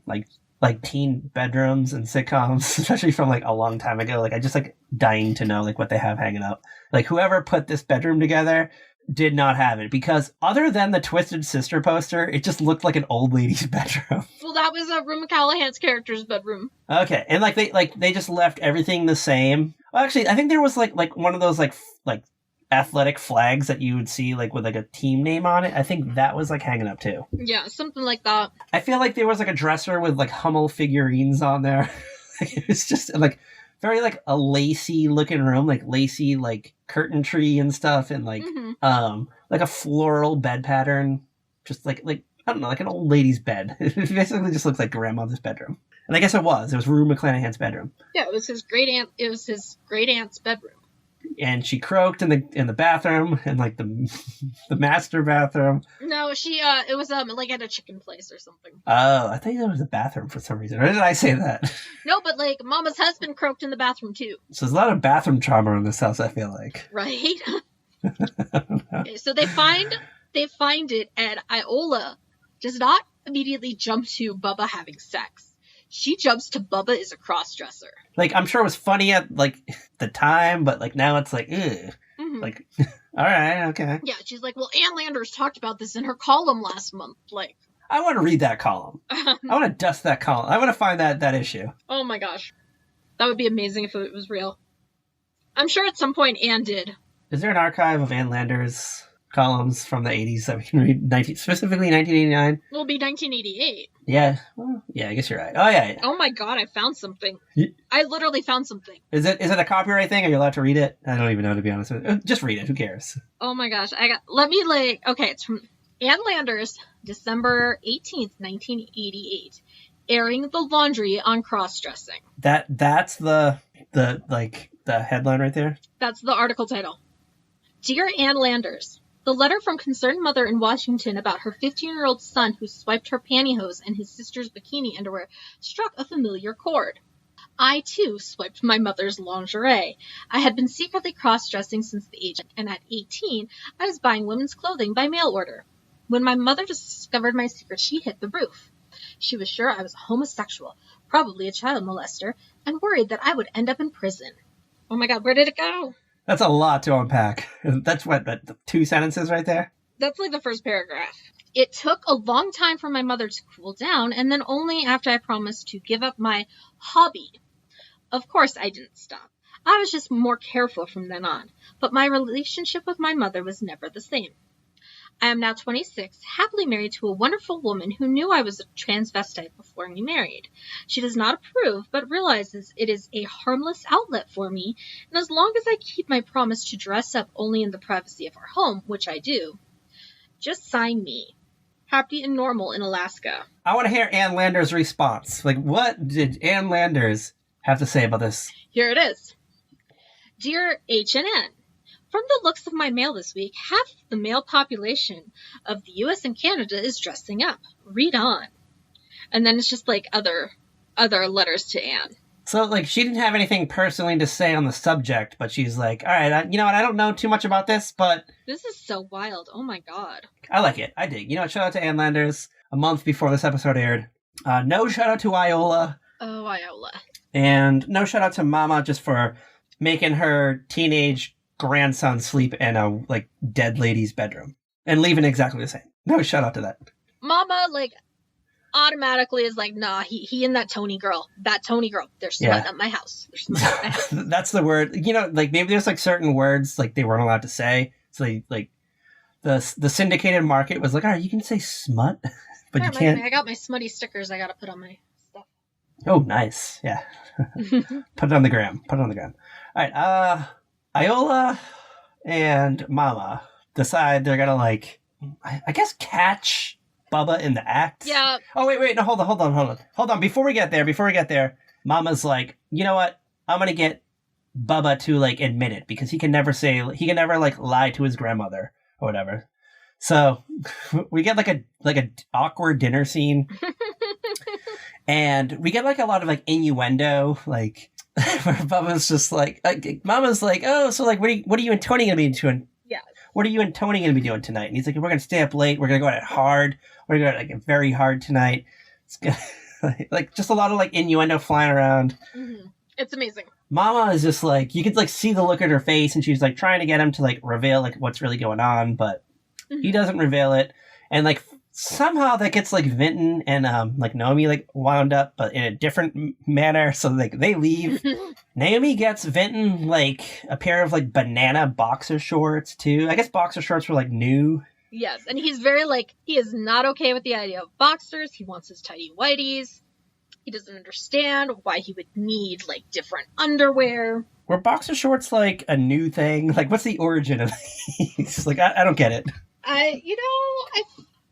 like like teen bedrooms and sitcoms, especially from like a long time ago. Like I just like dying to know like what they have hanging up. Like whoever put this bedroom together did not have it, because other than the Twisted Sister poster, it just looked like an old lady's bedroom. Well, that was a Rue McCallahan's character's bedroom. Okay, and like they just left everything the same. Well, actually, I think there was like one of those like athletic flags that you would see like with like a team name on it. I think that was like hanging up too. Yeah, something like that. I feel like there was like a dresser with like Hummel figurines on there. It was just like very like a lacy looking room, like lacy like curtain tree and stuff, and like like a floral bed pattern, just like I don't know, like an old lady's bed. It basically just looks like grandmother's bedroom. And I guess it was Rue McClanahan's bedroom. Yeah, it was his great aunt's bedroom. And she croaked in the bathroom, and like the master bathroom. No, it was like at a chicken place or something. Oh, I think that was a bathroom for some reason. Or did I say that? No, but like Mama's husband croaked in the bathroom too. So there's a lot of bathroom trauma in this house, I feel like. Right? Okay, so they find it, and Iola does not immediately jump to Bubba having sex. She jumps to Bubba is a cross-dresser. Like, I'm sure it was funny at, like, the time, but, like, now it's like, ugh. Mm-hmm. Like, all right, okay. Yeah, she's like, well, Ann Landers talked about this in her column last month. Like, I want to read that column. I want to dust that column. I want to find that issue. Oh, my gosh. That would be amazing if it was real. I'm sure at some point Ann did. Is there an archive of Ann Landers columns from the 80s that we can read, specifically 1989? It'll be 1988. Yeah. Well, yeah, I guess you're right. Oh, yeah. Oh, my God, I found something. I literally found something. Is it a copyright thing? Are you allowed to read it? I don't even know, to be honest with you. Just read it. Who cares? Oh, my gosh. Okay, it's from Ann Landers, December 18th, 1988, airing the laundry on cross-dressing. That's the headline right there? That's the article title. Dear Ann Landers, the letter from concerned mother in Washington about her 15-year-old son who swiped her pantyhose and his sister's bikini underwear struck a familiar chord. I, too, swiped my mother's lingerie. I had been secretly cross-dressing since the age, and at 18, I was buying women's clothing by mail order. When my mother discovered my secret, she hit the roof. She was sure I was a homosexual, probably a child molester, and worried that I would end up in prison. Oh my God, where did it go? That's a lot to unpack. That's what, 2 sentences right there? That's like the first paragraph. It took a long time for my mother to cool down, and then only after I promised to give up my hobby. Of course, I didn't stop. I was just more careful from then on, but my relationship with my mother was never the same. I am now 26, happily married to a wonderful woman who knew I was a transvestite before we married. She does not approve, but realizes it is a harmless outlet for me, and as long as I keep my promise to dress up only in the privacy of our home, which I do, just sign me. Happy and normal in Alaska. I want to hear Ann Landers' response. Like, what did Ann Landers have to say about this? Here it is. Dear H&N, from the looks of my mail this week, half the male population of the U.S. and Canada is dressing up. Read on. And then it's just like other letters to Anne. So, like, she didn't have anything personally to say on the subject, but she's like, all right, you know what, I don't know too much about this, but... This is so wild. Oh, my God. I like it. I dig. You know what, shout out to Ann Landers, a month before this episode aired. No shout out to Iola. Oh, Iola. And no shout out to Mama just for making her teenage grandson sleep in a, like, dead lady's bedroom. And leaving exactly the same. No shout out to that. Mama, like... automatically is like, nah, he and that Tony girl, they're smutting up my house. They're smutting up my house. That's the word. You know, like maybe there's like certain words like they weren't allowed to say. So they, like the syndicated market was like, all right, you can say smut, but you can't. I got my smutty stickers I got to put on my stuff. Oh, nice. Yeah. Put it on the gram. All right. Iola and Mama decide they're going to like, I guess catch Bubba in the act. Yeah. Oh, wait. No, hold on. Before we get there, Mama's like, you know what? I'm going to get Bubba to, like, admit it because he can never like, lie to his grandmother or whatever. So we get, like, a awkward dinner scene. And we get, like, a lot of, like, innuendo, like, where Bubba's just like, Mama's like, oh, so, like, what are you and Tony going to be doing? Yeah. What are you and Tony going to be doing tonight? And he's like, we're going to stay up late. We're going to go at it hard. We're going to go at it like very hard tonight. like just a lot of like innuendo flying around. Mm-hmm. It's amazing. Mama is just like, you could like see the look at her face, and she's like trying to get him to like reveal like what's really going on, but he doesn't reveal it. And like somehow that gets like Vinton and like Naomi like wound up, but in a different manner. So like they leave. Naomi gets Vinton like a pair of like banana boxer shorts too. I guess boxer shorts were like new. Yes, and he's very like, he is not okay with the idea of boxers. He wants his tidy whities. He doesn't understand why he would need like different underwear. Were boxer shorts like a new thing? Like, what's the origin of these? Like, I don't get it. I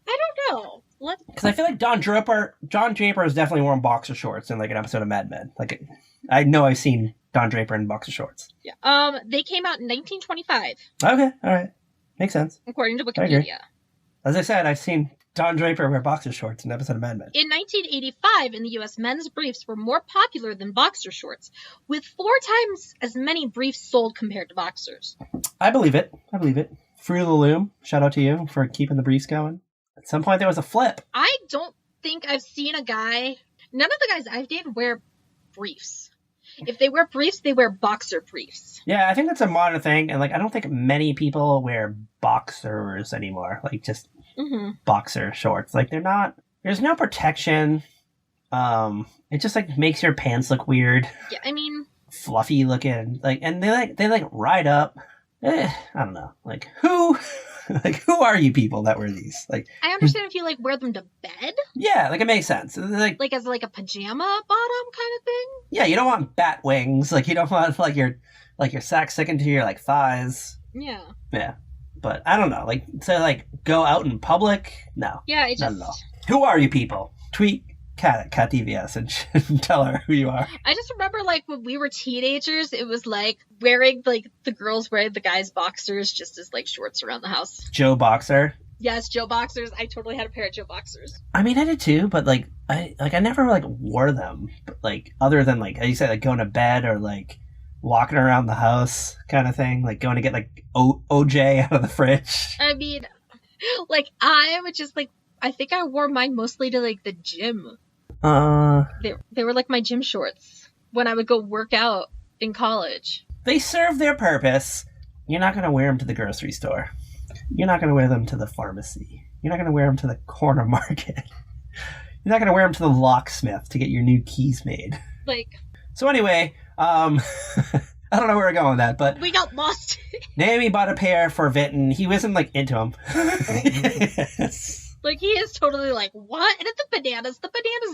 don't know. Because I feel like John Draper has definitely worn boxer shorts in like an episode of Mad Men. Like, I know I've seen Don Draper in boxer shorts. Yeah. They came out in 1925. Okay, all right, makes sense. According to Wikipedia. As I said, I've seen Don Draper wear boxer shorts in an episode of Mad Men. In 1985, in the U.S., men's briefs were more popular than boxer shorts, with 4 times as many briefs sold compared to boxers. I believe it. Fruit of the Loom, shout out to you for keeping the briefs going. At some point, there was a flip. I don't think I've seen a guy... None of the guys I've dated wear briefs. If they wear briefs, they wear boxer briefs. Yeah, I think that's a modern thing, and like I don't think many people wear boxers anymore. Like just boxer shorts. Like they're not. There's no protection. It just like makes your pants look weird. Yeah, I mean, fluffy looking. Like, and they ride up. I don't know. Like who? Like who are you people that wear these? Like I understand if you like wear them to bed. Yeah, like it makes sense. Like as like a pajama bottom kind of thing. Yeah, you don't want bat wings. Like you don't want like your sack sticking to your like thighs. Yeah. Yeah, but I don't know. Like to like go out in public. No. Yeah, it just. Not at all. Who are you people? Tweet Cat DVS and tell her who you are. I just remember like when we were teenagers, it was like wearing like the girls wearing the guys' boxers just as like shorts around the house. Joe Boxer. Yes, Joe Boxers. I totally had a pair of Joe Boxers. I mean, I did too, but like I never like wore them. But, like other than like you said, like going to bed or like walking around the house kind of thing, like going to get like OJ out of the fridge. I mean, like I would just like I think I wore mine mostly to like the gym. They were like my gym shorts when I would go work out in college. They serve their purpose. You're not going to wear them to the grocery store. You're not going to wear them to the pharmacy. You're not going to wear them to the corner market. You're not going to wear them to the locksmith to get your new keys made. Like. So anyway, I don't know where we're going with that, but we got lost. Naomi bought a pair for Vinton. He wasn't like into them. Yes. Like, he is totally like, what? And the bananas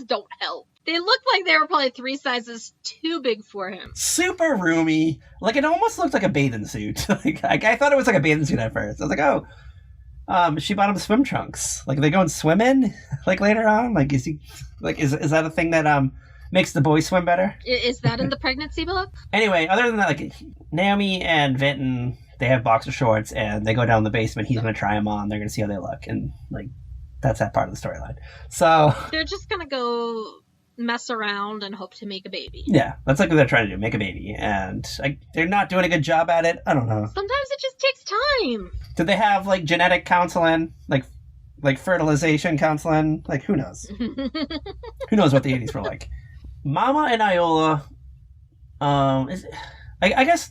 don't help. They look like they were probably 3 sizes too big for him. Super roomy. Like, it almost looked like a bathing suit. Like, I thought it was like a bathing suit at first. I was like, oh, she bought him swim trunks. Like, are they going swimming? Like, later on? Like, is that a thing that, makes the boys swim better? Is that in the pregnancy book? Anyway, other than that, like, Naomi and Vinton, they have boxer shorts, and they go down in the basement. He's going to try them on. They're going to see how they look. And, like, that's that part of the storyline. So they're just gonna go mess around and hope to make a baby. Yeah, that's like what they're trying to do, make a baby. And they're not doing a good job at it. I don't know. Sometimes it just takes time. Do they have like genetic counseling, like fertilization counseling? Like who knows? Who knows what the 80s were like? Mama and Iola, I guess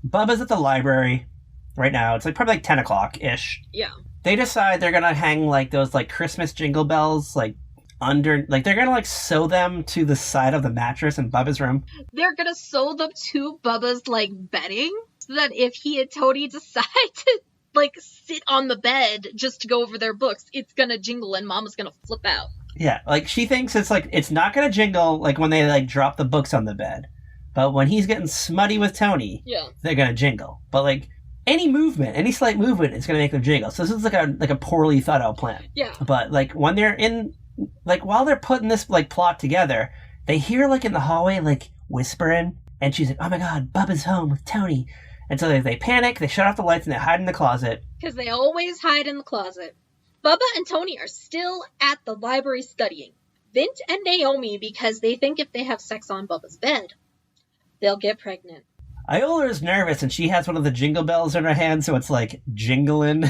Bubba's at the library right now. It's like probably like 10 o'clock ish. Yeah. They decide they're gonna hang like those like Christmas jingle bells like under, like they're gonna like sew them to the side of the mattress in Bubba's room. They're gonna sew them to Bubba's like bedding so that if he and Tony decide to like sit on the bed just to go over their books, it's gonna jingle and Mama's gonna flip out. Yeah, like she thinks it's like it's not gonna jingle like when they like drop the books on the bed, but when he's getting smutty with Tony, yeah, they're gonna jingle. But like any slight movement is going to make them jiggle. So this is like a poorly thought out plan. Yeah. But like when they're in, like while they're putting this like plot together, they hear like in the hallway like whispering, and she's like, "Oh my God, Bubba's home with Tony." And so they panic, they shut off the lights, and they hide in the closet. Because they always hide in the closet. Bubba and Tony are still at the library studying. Vint and Naomi, because they think if they have sex on Bubba's bed, they'll get pregnant. Iola is nervous, and she has one of the jingle bells in her hand, so it's like jingling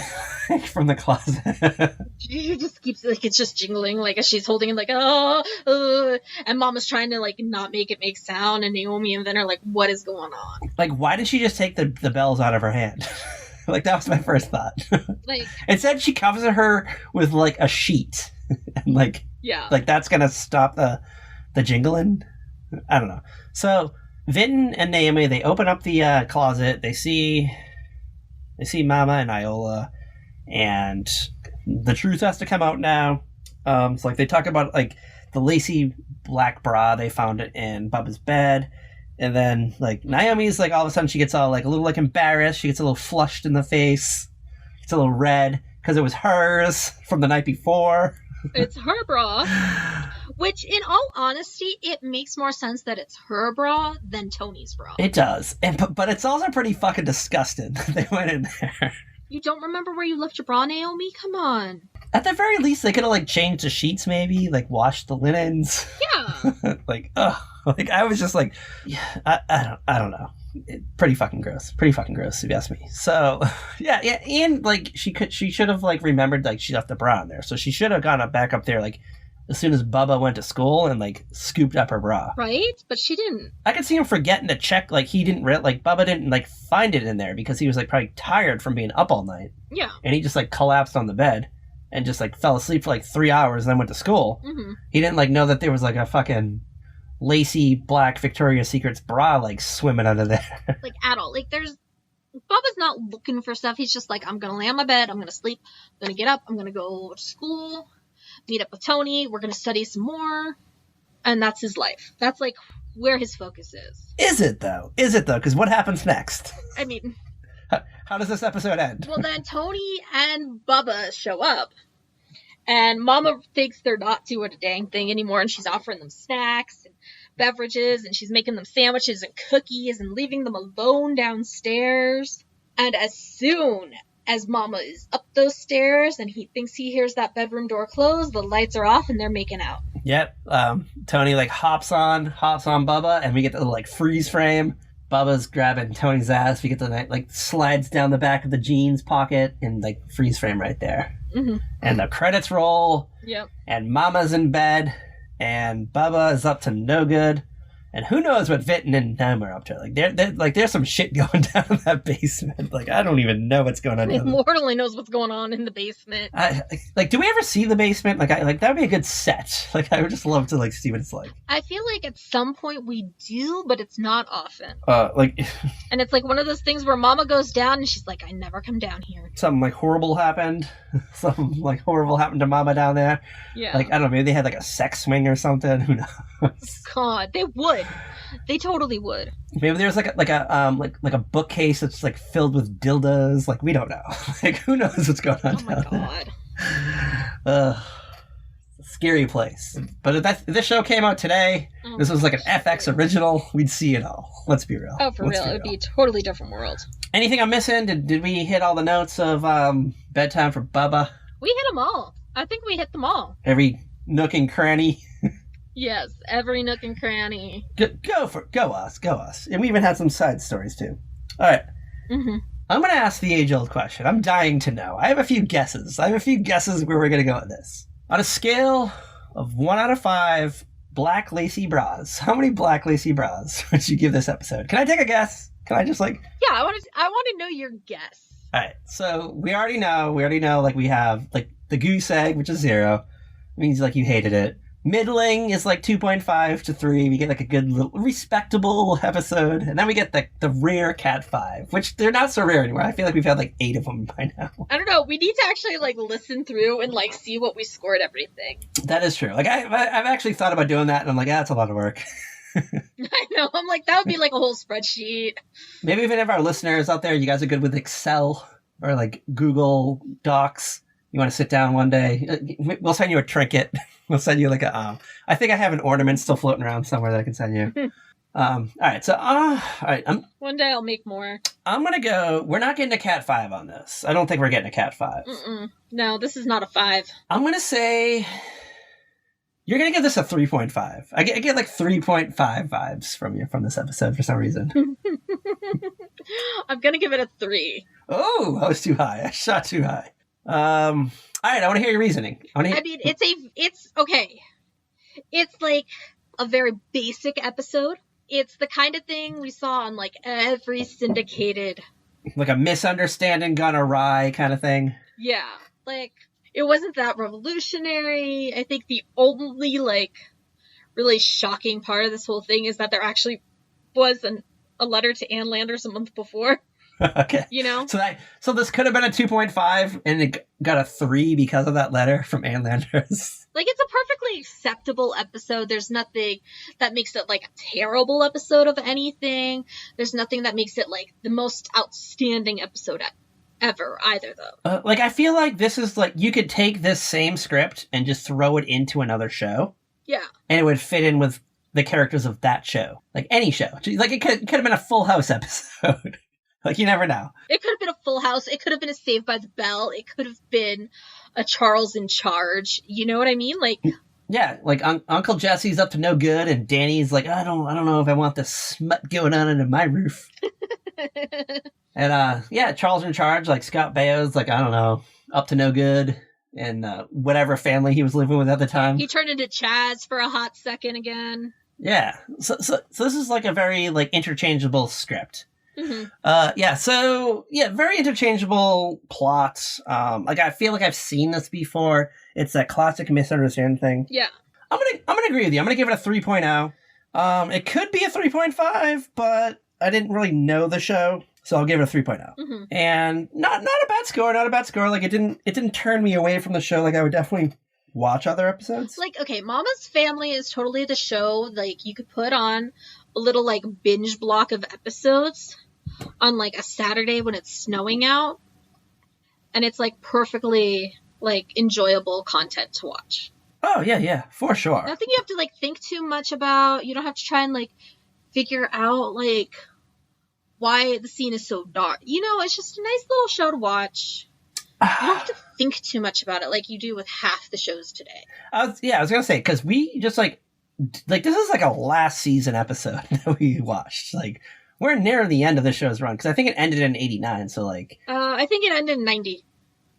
from the closet. She just keeps like it's just jingling like as she's holding it like and Mama's trying to like not make it make sound, and Naomi and Vin are like, what is going on? Like, why did she just take the bells out of her hand? Like, that was my first thought. Like, instead she covers her with like a sheet, and like that's gonna stop the jingling. I don't know. So Vin and Naomi, they open up the closet. They see Mama and Iola, and the truth has to come out now. So like they talk about like the lacy black bra they found it in Bubba's bed, and then like Naomi's like all of a sudden she gets all like a little like embarrassed. She gets a little flushed in the face. It's a little red because it was hers from the night before. It's her bra. Which, in all honesty, it makes more sense that it's her bra than Tony's bra. It does. But it's also pretty fucking disgusting that they went in there. You don't remember where you left your bra, Naomi? Come on. At the very least, they could have, like, changed the sheets, maybe. Like, washed the linens. Yeah. Like, ugh. Like, I was just like, yeah, I don't know. Pretty fucking gross. Pretty fucking gross, if you ask me. So, yeah. And, like, she should have, like, remembered, like, she left the bra in there. So she should have gone back up there, like, as soon as Bubba went to school and, like, scooped up her bra. Right? But she didn't. I could see him forgetting to check, like, Bubba didn't, like, find it in there because he was, like, probably tired from being up all night. Yeah. And he just, like, collapsed on the bed and just, like, fell asleep for, like, 3 hours and then went to school. Mm-hmm. He didn't, like, know that there was, like, a fucking lacy black Victoria's Secrets bra, like, swimming under there. Like, at all. Like, Bubba's not looking for stuff. He's just like, I'm gonna lay on my bed, I'm gonna sleep, I'm gonna get up, I'm gonna go to school, meet up with Tony, we're gonna study some more, and that's his life. That's like where his focus is. Is it though? Because what happens next? I mean, how does this episode end? Well, then Tony and Bubba show up, and Mama thinks they're not doing a dang thing anymore, and she's offering them snacks and beverages, and she's making them sandwiches and cookies and leaving them alone downstairs. And as soon as Mama is up those stairs and he thinks he hears that bedroom door close, the lights are off and they're making out. Yep. Tony like hops on Bubba, and we get the like freeze frame. Bubba's grabbing Tony's ass. We get the like slides down the back of the jeans pocket and like freeze frame right there. Mm-hmm. And the credits roll. Yep. And Mama's in bed, and Bubba is up to no good. And who knows what Vinton and Naomi are up to? Like, there's some shit going down in that basement. Like, I don't even know what's going on. Lord only knows what's going on in the basement. Do we ever see the basement? Like, that would be a good set. Like, I would just love to, like, see what it's like. I feel like at some point we do, but it's not often. And it's like one of those things where Mama goes down and she's like, I never come down here. Something, like, horrible happened. Something, like, horrible happened to Mama down there. Yeah. Like, I don't know, maybe they had, like, a sex swing or something. Who knows? God, they would. They totally would. Maybe there's like a bookcase that's like filled with dildos. Like, we don't know. Like, who knows what's going on? Oh my God. Scary place. But if this show came out today, this was like an FX original, we'd see it all. Let's be real. Oh, for real. It would be a totally different world. Anything I'm missing? Did we hit all the notes of Bedtime for Bubba? We hit them all. I think we hit them all. Every nook and cranny. Yes, every nook and cranny. Go us. And we even had some side stories too. All right. Mm-hmm. I'm going to ask the age-old question. I'm dying to know. I have a few guesses. Where we're going to go with this. On a scale of 1 out of 5 black lacy bras, how many black lacy bras would you give this episode? Can I take a guess? Can I just like... Yeah, I want to know your guess. All right. So we already know, like we have like the goose egg, which is 0. It means like you hated it. Middling is like 2.5 to 3. We get like a good little respectable episode. And then we get the rare Cat 5, which they're not so rare anymore. I feel like we've had like 8 of them by now. I don't know. We need to actually like listen through and like see what we scored everything. That is true. Like I've actually thought about doing that, and I'm like, that's a lot of work. I know. I'm like, that would be like a whole spreadsheet. Maybe even if our listeners out there, you guys are good with Excel or like Google Docs. You want to sit down one day? We'll send you a trinket. We'll send you like a. I think I have an ornament still floating around somewhere that I can send you. All right. So, all right. One day I'll make more. I'm gonna go. We're not getting a Cat 5 on this. I don't think we're getting a Cat 5. No, this is not a 5. I'm gonna say. You're going to give this a 3.5. I get like 3.5 vibes from this episode for some reason. I'm going to give it a 3. Oh, I was too high. I shot too high. All right, I want to hear your reasoning. I mean, it's okay. It's like a very basic episode. It's the kind of thing we saw on like every syndicated. Like a misunderstanding gone awry kind of thing. Yeah, like it wasn't that revolutionary. I think the only like really shocking part of this whole thing is that there actually was a letter to Ann Landers a month before. Okay. You know? So this could have been a 2.5 and it got a 3 because of that letter from Ann Landers. Like, it's a perfectly acceptable episode. There's nothing that makes it like a terrible episode of anything. There's nothing that makes it like the most outstanding episode ever either, though. Like, I feel like this is like, you could take this same script and just throw it into another show. Yeah. And it would fit in with the characters of that show. Like, any show. Like, it could have been a Full House episode. Like, you never know. It could have been a Full House. It could have been a Saved by the Bell. It could have been a Charles in Charge. You know what I mean? Like, yeah, like Uncle Jesse's up to no good, and Danny's like, I don't know if I want this smut going on under my roof. And yeah, Charles in Charge, like Scott Baio's like, I don't know, up to no good, and whatever family he was living with at the time. He turned into Chaz for a hot second again. Yeah, so this is like a very like interchangeable script. Mm-hmm. Very interchangeable plots. Like I feel like I've seen this before. It's that classic misunderstanding thing. Yeah. I'm gonna agree with you. I'm gonna give it a 3.0. It could be a 3.5, but I didn't really know the show, so I'll give it a 3.0. Mm-hmm. And not a bad score. Not a bad score. Like it didn't turn me away from the show. Like I would definitely watch other episodes. Like, okay, Mama's Family is totally the show. Like you could put on a little like binge block of episodes on like a Saturday when it's snowing out, and it's like perfectly like enjoyable content to watch. Oh yeah, for sure. Nothing you have to like think too much about. You don't have to try and like figure out like why the scene is so dark. You know, it's just a nice little show to watch. You don't have to think too much about it like you do with half the shows today. I was gonna say, because we just like this is like a last season episode that we watched. Like we're near the end of the show's run, because I think it ended in 89, so like I think it ended in 90.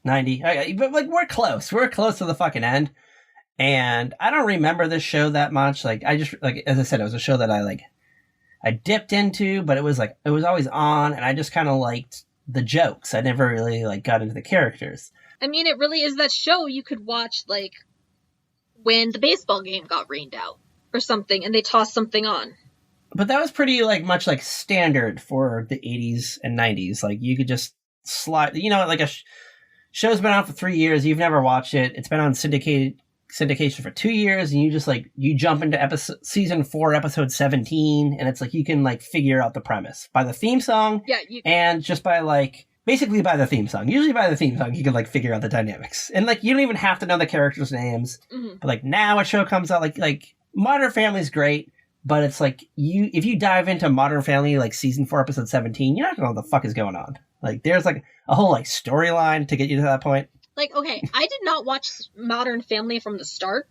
90. Okay, but like we're close to the fucking end, and I don't remember this show that much. Like I just, like as I said, it was a show that I dipped into, but it was always on, and I just kind of liked the jokes. I never really like got into the characters. I mean, it really is that show you could watch like when the baseball game got rained out or something, and they tossed something on. But that was pretty like much like standard for the 80s and 90s. Like you could just slide, you know, like a show's been on for 3 years. You've never watched it. It's been on syndication for 2 years, and you just like, you jump into season 4, episode 17, and it's like you can like figure out the premise by the theme song. Yeah. And just by like, basically by the theme song. Usually by the theme song, you can like figure out the dynamics. And like, you don't even have to know the characters' names. Mm-hmm. But like now a show comes out like Modern Family's great. But it's like, if you dive into Modern Family, like season 4, episode 17, you're not gonna know what the fuck is going on. Like, there's like a whole like storyline to get you to that point. Like, okay, I did not watch Modern Family from the start.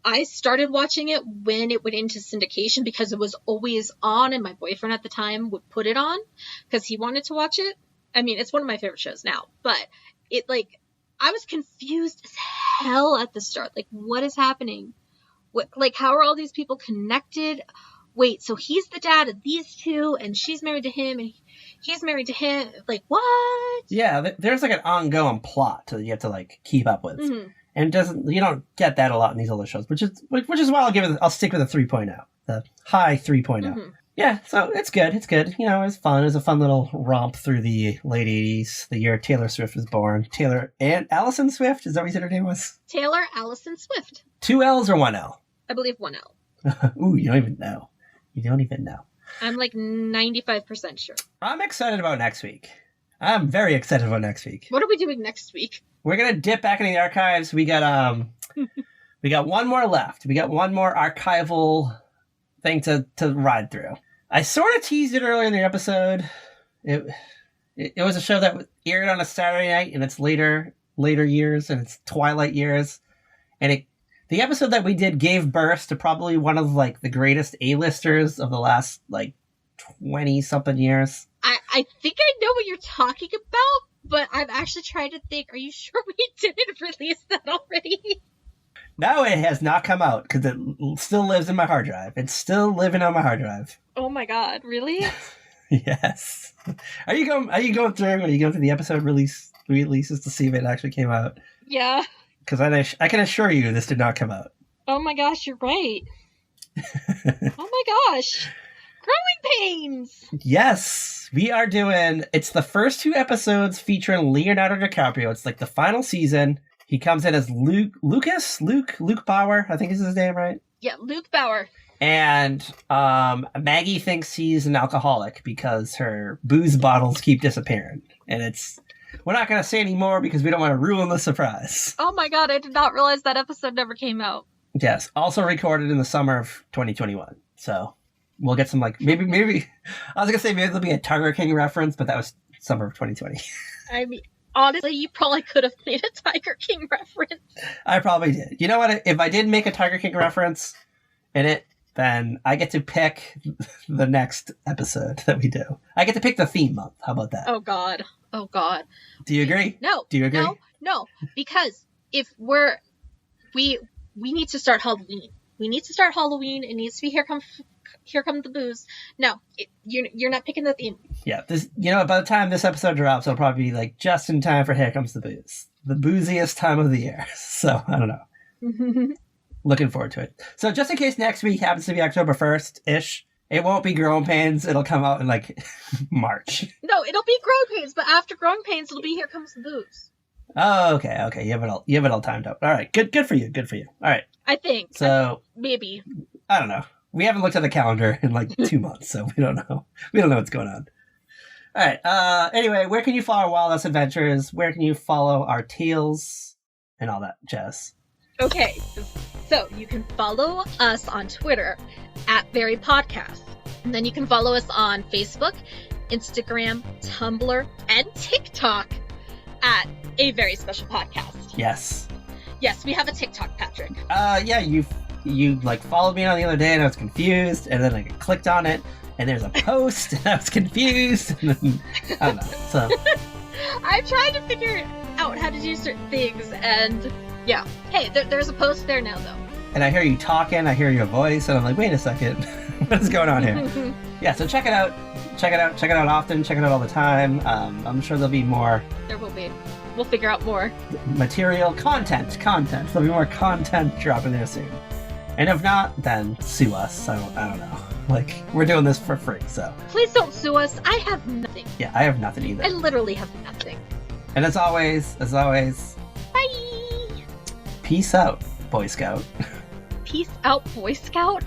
I started watching it when it went into syndication because it was always on, and my boyfriend at the time would put it on because he wanted to watch it. I mean, it's one of my favorite shows now, but it like, I was confused as hell at the start. Like, what is happening? What, like, how are all these people connected? Wait, so he's the dad of these two, and she's married to him, and he's married to him. Like, what? Yeah, there's like an ongoing plot that you have to like keep up with, Mm-hmm. and you don't get that a lot in these other shows, which is why I'll stick with a 3.0, the high 3.0. Mm-hmm. Yeah, so it's good. It's good. You know, it was fun. It was a fun little romp through the late 80s, the year Taylor Swift was born. Taylor and Allison Swift, is that what you said her name was? Taylor Allison Swift. 2 L's or 1 L? I believe 1 L. Ooh, you don't even know. You don't even know. I'm like 95% sure. I'm excited about next week. I'm very excited about next week. What are we doing next week? We're gonna dip back into the archives. We got we got one more left. We got one more archival thing to ride through. I sort of teased it earlier in the episode. It was a show that aired on a Saturday night in its later years, and its twilight years, and The episode that we did gave birth to probably one of like the greatest A-listers of the last like 20-something years. I think I know what you're talking about, but I'm actually trying to think, are you sure we didn't release that already? No, it has not come out because it still lives in my hard drive. It's still living on my hard drive. Oh my god, really? Yes. Are you going through the episode releases to see if it actually came out? Yeah. Because I can assure you this did not come out. Oh my gosh, you're right. Oh my gosh. Growing pains! Yes, we are doing... It's the first 2 episodes featuring Leonardo DiCaprio. It's like the final season. He comes in as Luke Bauer, I think is his name, right? Yeah, Luke Bauer. And Maggie thinks he's an alcoholic because her booze bottles keep disappearing. And we're not going to say any more because we don't want to ruin the surprise. Oh my god, I did not realize that episode never came out. Yes, also recorded in the summer of 2021. So we'll get some maybe I was going to say maybe there'll be a Tiger King reference, but that was summer of 2020. I mean, honestly, you probably could have made a Tiger King reference. I probably did. You know what? If I did make a Tiger King reference in it, then I get to pick the next episode that we do. I get to pick the theme month. How about that? Oh god. Oh god. Do you agree? No. Do you agree? No. Because if we need to start Halloween. We need to start Halloween. It needs to be Here Come the Booze. No, you're not picking the theme. Yeah, by the time this episode drops, it'll probably be like just in time for Here Comes the Booze. The booziest time of the year. So, I don't know. Looking forward to it. So, just in case next week happens to be October 1st-ish, it won't be Growing Pains. It'll come out in like March. No, it'll be Growing Pains, but after Growing Pains, it'll be Here Comes the Booze. Oh, okay. You have it all timed up. All right, good for you. All right. I think. So maybe. I don't know. We haven't looked at the calendar in like 2 months, so we don't know. We don't know what's going on. All right. Anyway, where can you follow our Wild West Adventures? Where can you follow our tales and all that jazz? Okay, so you can follow us on Twitter @VeryPodcast. And then you can follow us on Facebook, Instagram, Tumblr, and TikTok at A Very Special Podcast. Yes. Yes, we have a TikTok, Patrick. Yeah, you like followed me on the other day and I was confused, and then I clicked on it and there's a post and I was confused, and then, I don't know. So I'm trying to figure out how to do certain things, and yeah. Hey, there's a post there now, though. And I hear you talking, I hear your voice, and I'm like, wait a second, what is going on here? Yeah, so check it out often, check it out all the time. I'm sure there'll be more. There will be. We'll figure out more. Material, content. There'll be more content dropping there soon. And if not, then sue us. I don't know. Like, we're doing this for free, so. Please don't sue us. I have nothing. Yeah, I have nothing either. I literally have nothing. And as always, bye! Peace out, Boy Scout. Peace out, Boy Scout?